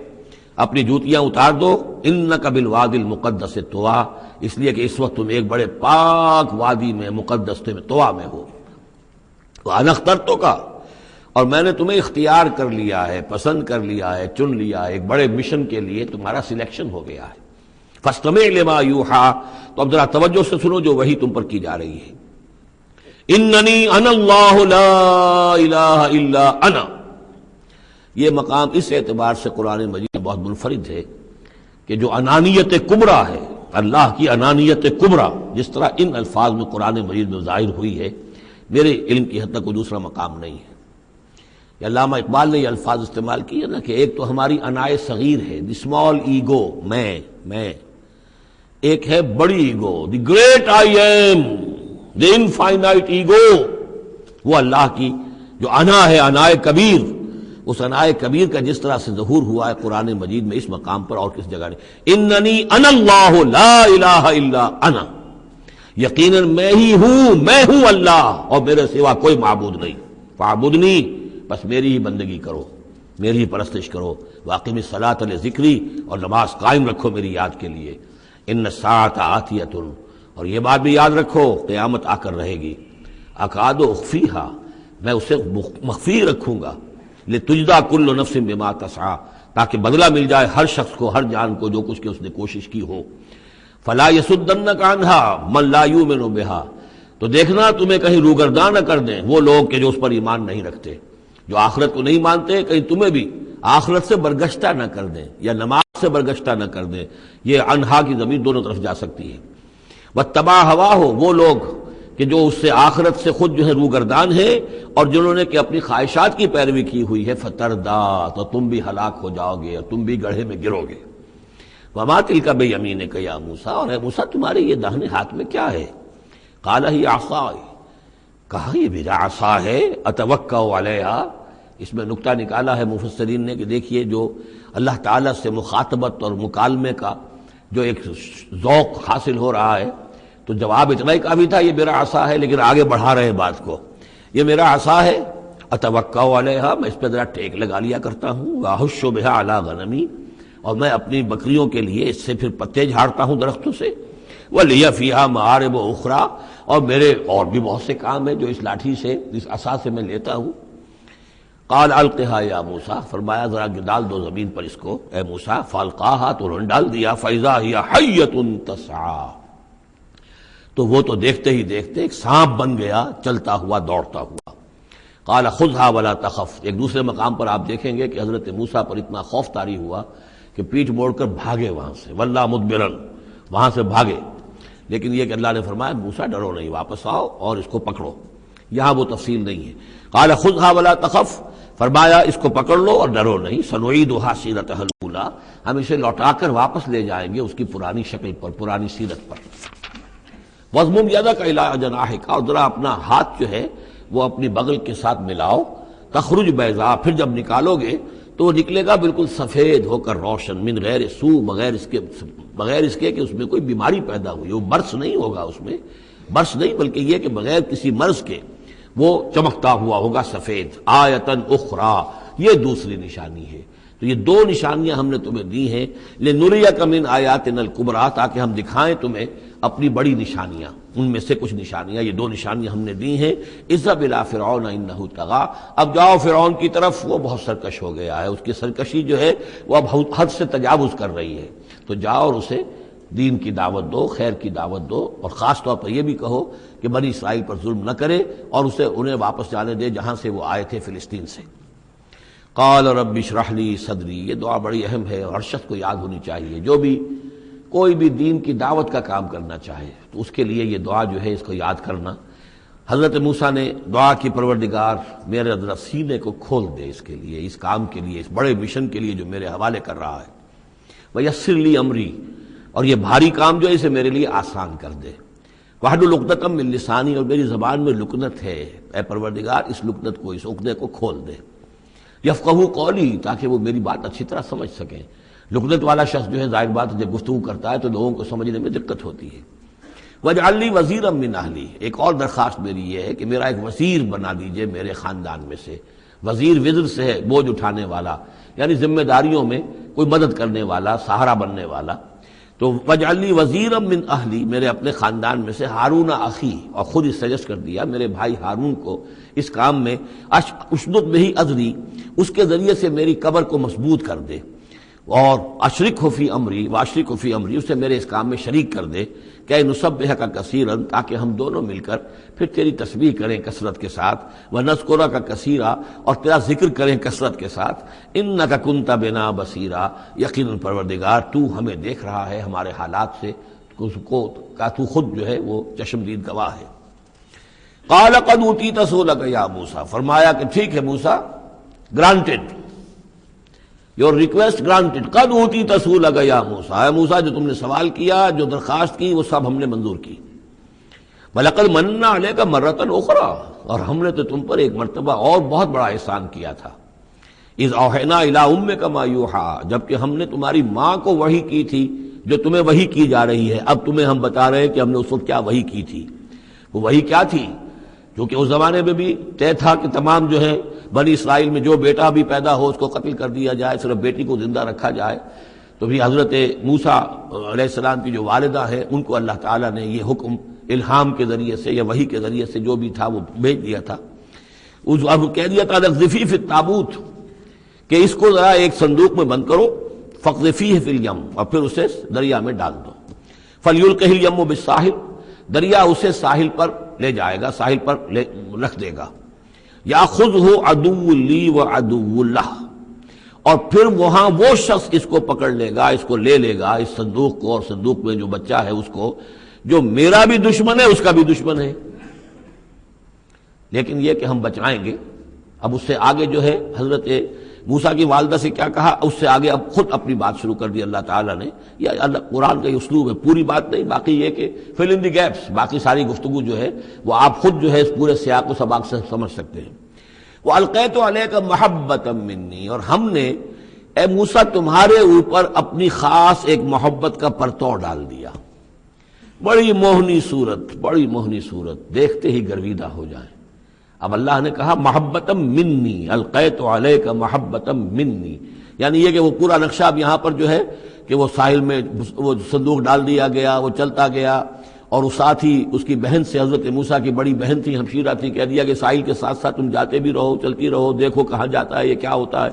اپنی جوتیاں اتار دو، انک بالوادی المقدس طویٰ، اس لیے کہ اس وقت تم ایک بڑے پاک وادی میں، مقدس میں، طویٰ میں ہو۔ وانا اخترتک، اور میں نے تمہیں اختیار کر لیا ہے، پسند کر لیا ہے، چن لیا ہے، ایک بڑے مشن کے لیے تمہارا سلیکشن ہو گیا ہے۔ فاستمع لما یوحیٰ، تو اب ذرا توجہ سے سنو جو وحی تم پر کی جا رہی ہے۔ اننی انا اللہ لا الہ الا انا، یہ مقام اس اعتبار سے قرآن مجید میں بہت منفرد ہے کہ جو انانیت کبریٰ ہے، اللہ کی انانیت کبریٰ جس طرح ان الفاظ میں قرآن مجید میں ظاہر ہوئی ہے، میرے علم کی حد تک کوئی دوسرا مقام نہیں ہے۔ علامہ اقبال نے یہ الفاظ استعمال کیے نا کہ ایک تو ہماری انائے صغیر ہے، دی اسمال ایگو، میں، ایک ہے بڑی ego, the great I am, the infinite ego, وہ اللہ کی جو انا ہے، انائے کبیر، اس انائے کبیر کا جس طرح سے ظہور ہوا ہے قرآن مجید میں اس مقام پر اور کس جگہ نہیں۔ اننی انا اللہ لا الہ الا انا، یقیناً میں ہی ہوں، میں ہوں اللہ اور میرے سوا کوئی معبود نہیں، فاعبدنی، بس میری ہی بندگی کرو، میری ہی پرستش کرو، واقم الصلاۃ لذکری، اور نماز قائم رکھو میری یاد کے لیے۔ ان الساعۃ آتیۃ، اور یہ بات بھی یاد رکھو قیامت آ کر رہے گی، اکاد اخفیہا، میں اسے مخفی رکھوں گا، لتجزی کل نفس بما تسعی، تاکہ بدلہ مل جائے ہر شخص کو، ہر جان کو جو کچھ کہ اس نے کوشش کی ہو۔ فلا یصدنک عنہا من لا یؤمن بہا، تو دیکھنا تمہیں کہیں روگرداں نہ کر دیں وہ لوگ کہ جو اس پر ایمان نہیں رکھتے، جو آخرت کو نہیں مانتے، کہیں تمہیں بھی آخرت سے برگشتہ نہ کر دیں یا نماز سے برگشتہ نہ کر دیں۔ یہ انہا کی ضمیر دونوں طرف جا سکتی ہے۔ واتبع ہواہ، وہ لوگ کہ جو اس سے آخرت سے خود جو ہے روگردان ہے اور جنہوں نے کہ اپنی خواہشات کی پیروی کی ہوئی ہے، فتردا، تو تم بھی ہلاک ہو جاؤ گے اور تم بھی گڑھے میں گرو گے۔ وما تلک بیمینک یا موسیٰ، اور اے موسیٰ تمہارے یہ داہنے ہاتھ میں کیا ہے؟ قال ہی عصائی، کہا یہ میرا عصا ہے، اتوکا علیہا۔ اس میں نکتہ نکالا ہے مفسرین نے کہ دیکھیے جو اللہ تعالیٰ سے مخاطبت اور مکالمے کا جو ایک ذوق حاصل ہو رہا ہے، تو جواب اتنا ہی کافی تھا یہ میرا عصا ہے، لیکن آگے بڑھا رہے بات کو، یہ میرا عصا ہے، اتوکا علیہا، میں اس پہ ذرا ٹیک لگا لیا کرتا ہوں، واحش بہا علی غنمی، اور میں اپنی بکریوں کے لیے اس سے پھر پتے جھاڑتا ہوں درختوں سے، وَلِيَ فِيهَا مَآرِبُ أُخْرَى، اور میرے اور بھی بہت سے کام ہیں جو اس لاٹھی سے، اس عصا سے میں لیتا ہوں۔ قال القها یا موسیٰ، فرمایا ذرا ڈال دو زمین پر اس کو اے موسیٰ، فالقاها، تو انہوں نے ڈال دیا، فَإِذَا هِيَ حَيَّةٌ تَسْعَىٰ، تو وہ تو دیکھتے ہی دیکھتے ایک سانپ بن گیا، چلتا ہوا دوڑتا ہوا۔ قال خذها ولا تخف، ایک دوسرے مقام پر آپ دیکھیں گے کہ حضرت موسیٰ پر اتنا خوف طاری ہوا کہ پیٹھ موڑ کر بھاگے وہاں سے، وَلَّا مُدْبِرًا، وہاں سے بھاگے، لیکن یہ کہ اللہ نے فرمایا موسیٰ ڈرو نہیں، واپس آؤ اور اس کو پکڑو، یہاں وہ تفصیل نہیں ہے۔ قال خذها ولا تخف، فرمایا اس کو پکڑ لو اور ڈرو نہیں، سنعیدها سیرتها الاولی، ہم اسے لوٹا کر واپس لے جائیں گے اس کی پرانی شکل پر، پرانی سیرت پر۔ وَاضْمُمْ يَدَكَ إِلَىٰ جَنَاحِكَ، اور ذرا اپنا ہاتھ جو ہے وہ اپنی بغل کے ساتھ ملاؤ، تخرج بیضاء، پھر جب نکالو گے تو وہ نکلے گا بالکل سفید ہو کر روشن، من غیر سو، بغیر اس کے کہ اس میں کوئی بیماری پیدا ہوئی، وہ برس نہیں ہوگا، اس میں برس نہیں بلکہ یہ کہ بغیر کسی مرض کے وہ چمکتا ہوا ہوگا سفید۔ آیتن اخری، یہ دوسری نشانی ہے۔ تو یہ دو نشانیاں ہم نے تمہیں دی ہیں، لنریک من آیاتنا الکبریٰ، تاکہ ہم دکھائیں تمہیں اپنی بڑی نشانیاں، ان میں سے کچھ نشانیاں، یہ دو نشانیاں ہم نے دی ہیں۔ اذهب الی فرعون انہ طغیٰ، اب جاؤ فرعون کی طرف، وہ بہت سرکش ہو گیا ہے، اس کی سرکشی جو ہے وہ اب حد سے تجاوز کر رہی ہے، تو جاؤ اور اسے دین کی دعوت دو، خیر کی دعوت دو، اور خاص طور پر یہ بھی کہو کہ بنی اسرائیل پر ظلم نہ کرے اور انہیں واپس جانے دے جہاں سے وہ آئے تھے، فلسطین سے۔ قال رب اشرح لی صدری، یہ دعا بڑی اہم ہے اور ہر شخص کو یاد ہونی چاہیے، جو بھی کوئی بھی دین کی دعوت کا کام کرنا چاہے تو اس کے لیے یہ دعا جو ہے اس کو یاد کرنا۔ حضرت موسیٰ نے دعا کی، پروردگار میرے ذرا سینے کو کھول دے اس کے لیے، اس کام کے لیے، اس بڑے مشن کے لیے جو میرے حوالے کر رہا ہے۔ وَيَسِّرْ لِي أَمْرِي، اور یہ بھاری کام جو ہے اسے میرے لیے آسان کر دے۔ وَاحْلُلْ عُقْدَةً مِّن لِّسَانِي، اور میری زبان میں لکنت ہے، اے پروردگار اس لکنت کو، اس عقدے کو کھول دے۔ یفقہوا قولی، تاکہ وہ میری بات اچھی طرح سمجھ سکیں۔ لکنت والا شخص جو ہے ظاہر بات جب گفتگو کرتا ہے تو لوگوں کو سمجھنے میں دقت ہوتی ہے۔ وَاجْعَل لِّي وَزِيرًا مِّنْ أَهْلِي، ایک اور درخواست میری یہ ہے کہ میرا ایک وزیر بنا دیجئے میرے خاندان میں سے۔ وزیر وزر سے ہے بوجھ اٹھانے والا، یعنی ذمہ داریوں میں کوئی مدد کرنے والا، سہارا بننے والا۔ تو وَاجْعَل لِّي وَزِيرًا مِّنْ أَهْلِي، میرے اپنے خاندان میں سے ہارون اخی، اور خود اس سجسٹ کر دیا میرے بھائی ہارون کو اس کام میں، اشدد بہ اذری، اس کے ذریعے سے میری کمر کو مضبوط کر دے، اور اشرکہ فی امری، واشرکہ فی امری، اسے میرے اس کام میں شریک کر دے، کہ نسبحک کثیرا، تاکہ ہم دونوں مل کر پھر تیری تسبیح کریں کثرت کے ساتھ، ونذکرک کثیرا، اور تیرا ذکر کریں کثرت کے ساتھ، انک کنت بنا بصیرا، یقیناً پروردگار تو ہمیں دیکھ رہا ہے ہمارے حالات سے، تو خود جو ہے وہ چشمدید گواہ ہے۔ قال قد اوتیت سؤلک یا موسیٰ، فرمایا کہ ٹھیک ہے موسیٰ، گرانٹڈ، یور ریکویسٹ گرانٹڈ، قد اوتیت سؤلک یا موسیٰ، اے موسیٰ جو تم نے سوال کیا، جو درخواست کی، وہ سب ہم نے منظور کی۔ وَلَقَدْ مَنَّا عَلَيْكَ مَرَّةً أُخْرَىٰ، اور ہم نے تو تم پر ایک مرتبہ اور بہت بڑا احسان کیا تھا۔ اِذْ أَوْحَيْنَا إِلَىٰ أُمِّكَ مَا يُوحَىٰ، جبکہ ہم نے تمہاری ماں کو وحی کی تھی جو تمہیں وحی کی جا رہی ہے۔ اب تمہیں ہم بتا رہے ہیں کہ ہم نے اس وقت کیا وحی کی تھی۔ وہ وحی کیا تھی؟ کیونکہ اس زمانے میں بھی طے تھا کہ تمام جو ہے بنی اسرائیل میں جو بیٹا بھی پیدا ہو اس کو قتل کر دیا جائے، صرف بیٹی کو زندہ رکھا جائے۔ تو بھی حضرت موسیٰ علیہ السلام کی جو والدہ ہے ان کو اللہ تعالیٰ نے یہ حکم الہام کے ذریعے سے یا وحی کے ذریعے سے جو بھی تھا وہ بھیج دیا تھا۔ اب کہہ دیا تھا اقذفیہ فی التابوت، کہ اس کو ذرا ایک صندوق میں بند کرو، فاقذفیہ فی الیم، اور پھر اسے دریا میں ڈال دو۔ فلیلقہ الیم بالساحل، دریا اسے ساحل پر لے جائے گا، ساحل پر رکھ دے گا۔ یاخذہ عدو لی وعدو لہ، اور پھر وہاں وہ شخص اس کو پکڑ لے گا، اس کو لے لے گا، اس صندوق کو، اور صندوق میں جو بچہ ہے اس کو، جو میرا بھی دشمن ہے اس کا بھی دشمن ہے۔ لیکن یہ کہ ہم بچائیں گے۔ اب اس سے آگے جو ہے حضرت موسیٰ کی والدہ سے کیا کہا، اس سے آگے اب خود اپنی بات شروع کر دی اللہ تعالیٰ نے۔ یہ اللہ قرآن کا یہ اسلوب ہے، پوری بات نہیں، باقی یہ کہ فل ان دی گیپس، باقی ساری گفتگو جو ہے وہ آپ خود جو ہے اس پورے سیاق و سباق سے سمجھ سکتے ہیں۔ وَأَلْقَيْتُ عَلَيْكَ مَحَبَّةً مِّنِّي، اور ہم نے اے موسیٰ تمہارے اوپر اپنی خاص ایک محبت کا پرتو ڈال دیا۔ بڑی موہنی صورت، بڑی موہنی صورت، دیکھتے ہی گرویدہ ہو جائیں۔ اب اللہ نے کہا محبتم منی، القیت علیک محبتم منی، یعنی یہ کہ وہ پورا نقشہ اب یہاں پر جو ہے کہ وہ ساحل میں وہ صندوق ڈال دیا گیا، وہ چلتا گیا، اور اس ساتھ ہی اس کی بہن سے، حضرت موسیٰ کی بڑی بہن تھی، ہمشیرہ تھی، کہہ دیا کہ ساحل کے ساتھ ساتھ تم جاتے بھی رہو، چلتی رہو، دیکھو کہاں جاتا ہے، یہ کیا ہوتا ہے۔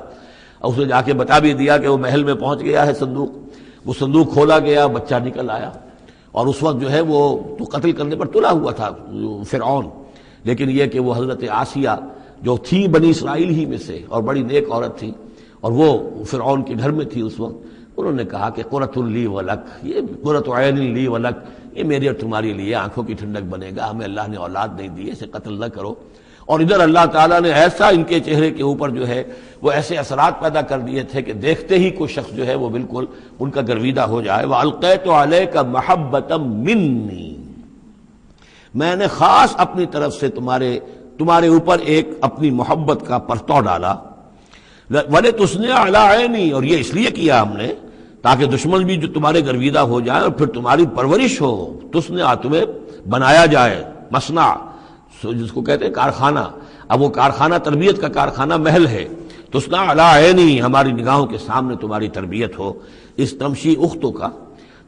اور اس نے جا کے بتا بھی دیا کہ وہ محل میں پہنچ گیا ہے صندوق۔ وہ صندوق کھولا گیا، بچہ نکل آیا، اور اس وقت جو ہے وہ تو قتل کرنے پر تلا ہوا تھا فرعون، لیکن یہ کہ وہ حضرت آسیہ جو تھی بنی اسرائیل ہی میں سے اور بڑی نیک عورت تھی، اور وہ فرعون کے گھر میں تھی اس وقت، انہوں نے کہا کہ قرۃ لی ولک، یہ قرۃ عین لی ولک، یہ میری اور تمہاری لیے آنکھوں کی ٹھنڈک بنے گا، ہمیں اللہ نے اولاد نہیں دی، اسے قتل نہ کرو۔ اور ادھر اللہ تعالیٰ نے ایسا ان کے چہرے کے اوپر جو ہے وہ ایسے اثرات پیدا کر دیے تھے کہ دیکھتے ہی کوئی شخص جو ہے وہ بالکل ان کا گرویدہ ہو جائے۔ وَأَلْقَيْتُ عَلَيْكَ مَحَبَّةً مِّنِّي، میں نے خاص اپنی طرف سے تمہارے اوپر ایک اپنی محبت کا پرتو ڈالا۔ وَلِتُصْنِعَ عَلَىٰ عَيْنِي، اور یہ اس لیے کیا ہم نے تاکہ دشمن بھی جو تمہارے گرویدہ ہو جائیں اور پھر تمہاری پرورش ہو، تُصْنِعَ تمہیں بنایا جائے، مصنع جس کو کہتے ہیں کارخانہ، اب وہ کارخانہ تربیت کا کارخانہ محل ہے، تُصْنَعَ عَلَىٰ عَيْنِي، ہماری نگاہوں کے سامنے تمہاری تربیت ہو۔ اس تمشی اختوں کا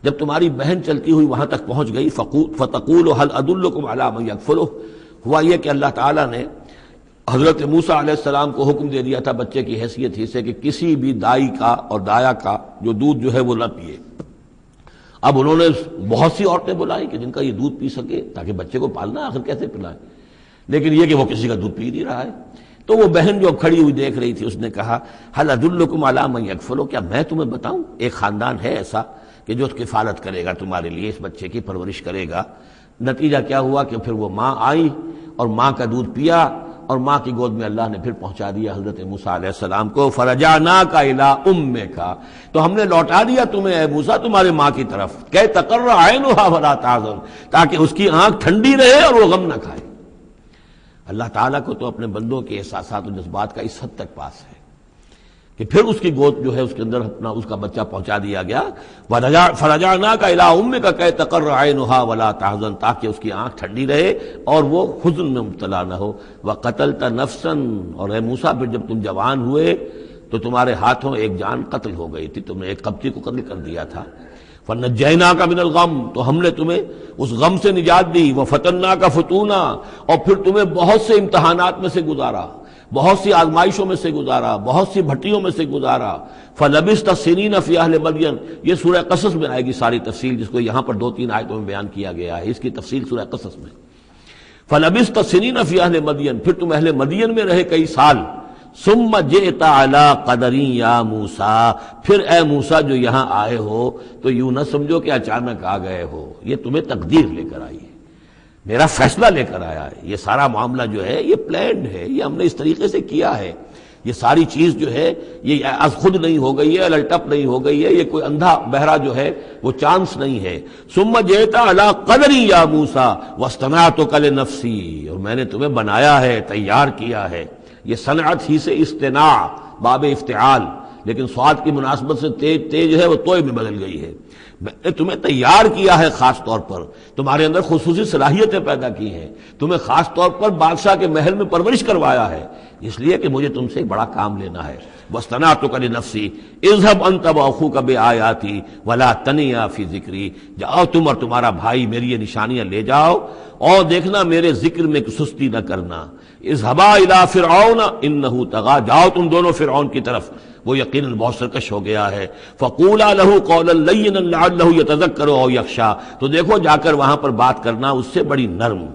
جب تمہاری بہن چلتی ہوئی وہاں تک پہنچ گئی، فَتَقُولُ هَلْ أَدُلُّكُمْ عَلَىٰ مَن يَكْفُلُهُ، ہوا یہ کہ اللہ تعالیٰ نے حضرت موسیٰ علیہ السلام کو حکم دے دیا تھا بچے کی حیثیت ہی سے کہ کسی بھی دائی کا اور دایا کا جو دودھ جو ہے وہ نہ پیے۔ اب انہوں نے بہت سی عورتیں بلائی کہ جن کا یہ دودھ پی سکے، تاکہ بچے کو پالنا آخر کیسے پلائیں، لیکن یہ کہ وہ کسی کا دودھ پی نہیں رہا ہے۔ تو وہ بہن جو کھڑی ہوئی دیکھ رہی تھی، اس نے کہا هل ادلکم علی من یکفلہ، کیا میں تمہیں بتاؤں ایک خاندان ہے ایسا کہ جو کفالت کرے گا تمہارے لیے، اس بچے کی پرورش کرے گا۔ نتیجہ کیا ہوا کہ پھر وہ ماں آئی اور ماں کا دودھ پیا، اور ماں کی گود میں اللہ نے پھر پہنچا دیا حضرت موسیٰ علیہ السلام کو۔ فرجعناک الی امک، تو ہم نے لوٹا دیا تمہیں اے موسیٰ تمہارے ماں کی طرف، کہ تقر عینھا ولا تحزن، تاکہ اس کی آنکھ ٹھنڈی رہے اور وہ غم نہ کھائے۔ اللہ تعالیٰ کو تو اپنے بندوں کے احساسات و جذبات کا اس حد تک پاس ہے کہ پھر اس کی گود جو ہے اس کے اندر اپنا اس کا بچہ پہنچا دیا گیا۔ فرجعناک الی امک کہ تقر عینھا ولا تحزن، تاکہ اس کی آنکھ ٹھنڈی رہے اور وہ حزن میں مبتلا نہ ہو۔ وقتلت نفسا، اور اے موسیٰ پھر جب تم جوان ہوئے تو تمہارے ہاتھوں ایک جان قتل ہو گئی تھی، تم نے ایک قبطی کو قتل کر دیا تھا۔ فنجیناک من الغم، تو ہم نے تمہیں اس غم سے نجات دی۔ وفتناک فتونا، اور پھر تمہیں بہت سے امتحانات میں سے گزارا، بہت سی آزمائشوں میں سے گزارا، بہت سی بھٹیوں میں سے گزارا۔ فلبثت سنین فی اہل مدین، یہ سورہ قصص میں آئے گی ساری تفصیل، جس کو یہاں پر 2-3 آیتوں میں بیان کیا گیا ہے، اس کی تفصیل سورہ قصص میں۔ فلبثت سنین فی اہل مدین، پھر تم اہل مدین میں رہے کئی سال۔ ثم جئت علی قدری یا موسیٰ، پھر اے موسیٰ جو یہاں آئے ہو تو یوں نہ سمجھو کہ اچانک آ گئے ہو، یہ تمہیں تقدیر لے کر آئی ہے، میرا فیصلہ لے کر آیا ہے۔ یہ سارا معاملہ جو ہے یہ پلانڈ ہے، یہ ہم نے اس طریقے سے کیا ہے، یہ ساری چیز جو ہے یہ از خود نہیں ہو گئی ہے، للٹپ نہیں ہو گئی ہے، یہ کوئی اندھا بہرا جو ہے وہ چانس نہیں ہے۔ ثم جئت علی قدری یا موسیٰ واصطنعتک لنفسی، اور میں نے تمہیں بنایا ہے، تیار کیا ہے۔ یہ صنعت ہی سے اصطناع باب افتعال، لیکن صاد کی مناسبت سے تیج ہے وہ توئے میں بدل گئی ہے۔ میں نے تمہیں تیار کیا ہے، خاص طور پر تمہارے اندر خصوصی صلاحیتیں پیدا کی ہیں، تمہیں خاص طور پر بادشاہ کے محل میں پرورش کروایا ہے، اس لیے کہ مجھے تم سے ایک بڑا کام لینا ہے۔ واصطنعتک لنفسی اذهب انت واخوک بآیاتی ولا تنیا فی ذکری، جاؤ تم اور تمہارا بھائی میری یہ نشانیاں لے جاؤ، اور دیکھنا میرے ذکر میں سستی نہ کرنا۔ اذهبا الی فرعون انه طغى، جاؤ تم دونوں فرعون کی طرف، وہ یقیناً بہت سرکش ہو گیا ہے۔ فقولا له قولا لینا لعله يتذکر او یخشی، تو دیکھو جا کر وہاں پر بات کرنا اس سے بڑی نرم،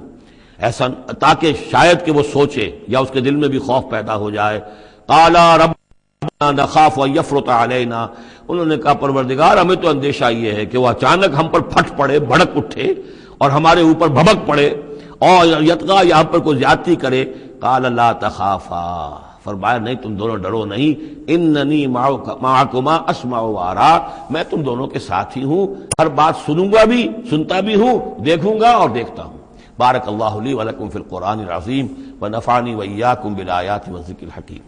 ایسا تاکہ شاید کہ وہ سوچے یا اس کے دل میں بھی خوف پیدا ہو جائے۔ قالا ربنا نخاف ان یفرط علینا، انہوں نے کہا پروردگار ہمیں تو اندیشہ یہ ہے کہ وہ اچانک ہم پر پھٹ پڑے، بھڑک اٹھے اور ہمارے اوپر بھبک پڑے اور یتغا یہاں پر کوئی زیادتی کرے، قال لا تخافا، فرمایا نہیں تم دونوں ڈرو نہیں، اننی معکما اسمع و ارا، میں تم دونوں کے ساتھ ہی ہوں، ہر بات سنوں گا بھی، سنتا بھی ہوں، دیکھوں گا اور دیکھتا ہوں۔ بارک اللہ لی ولکم فی القرآن العظیم ونفعنی وإیاکم بالآیات والذکر الحکیم۔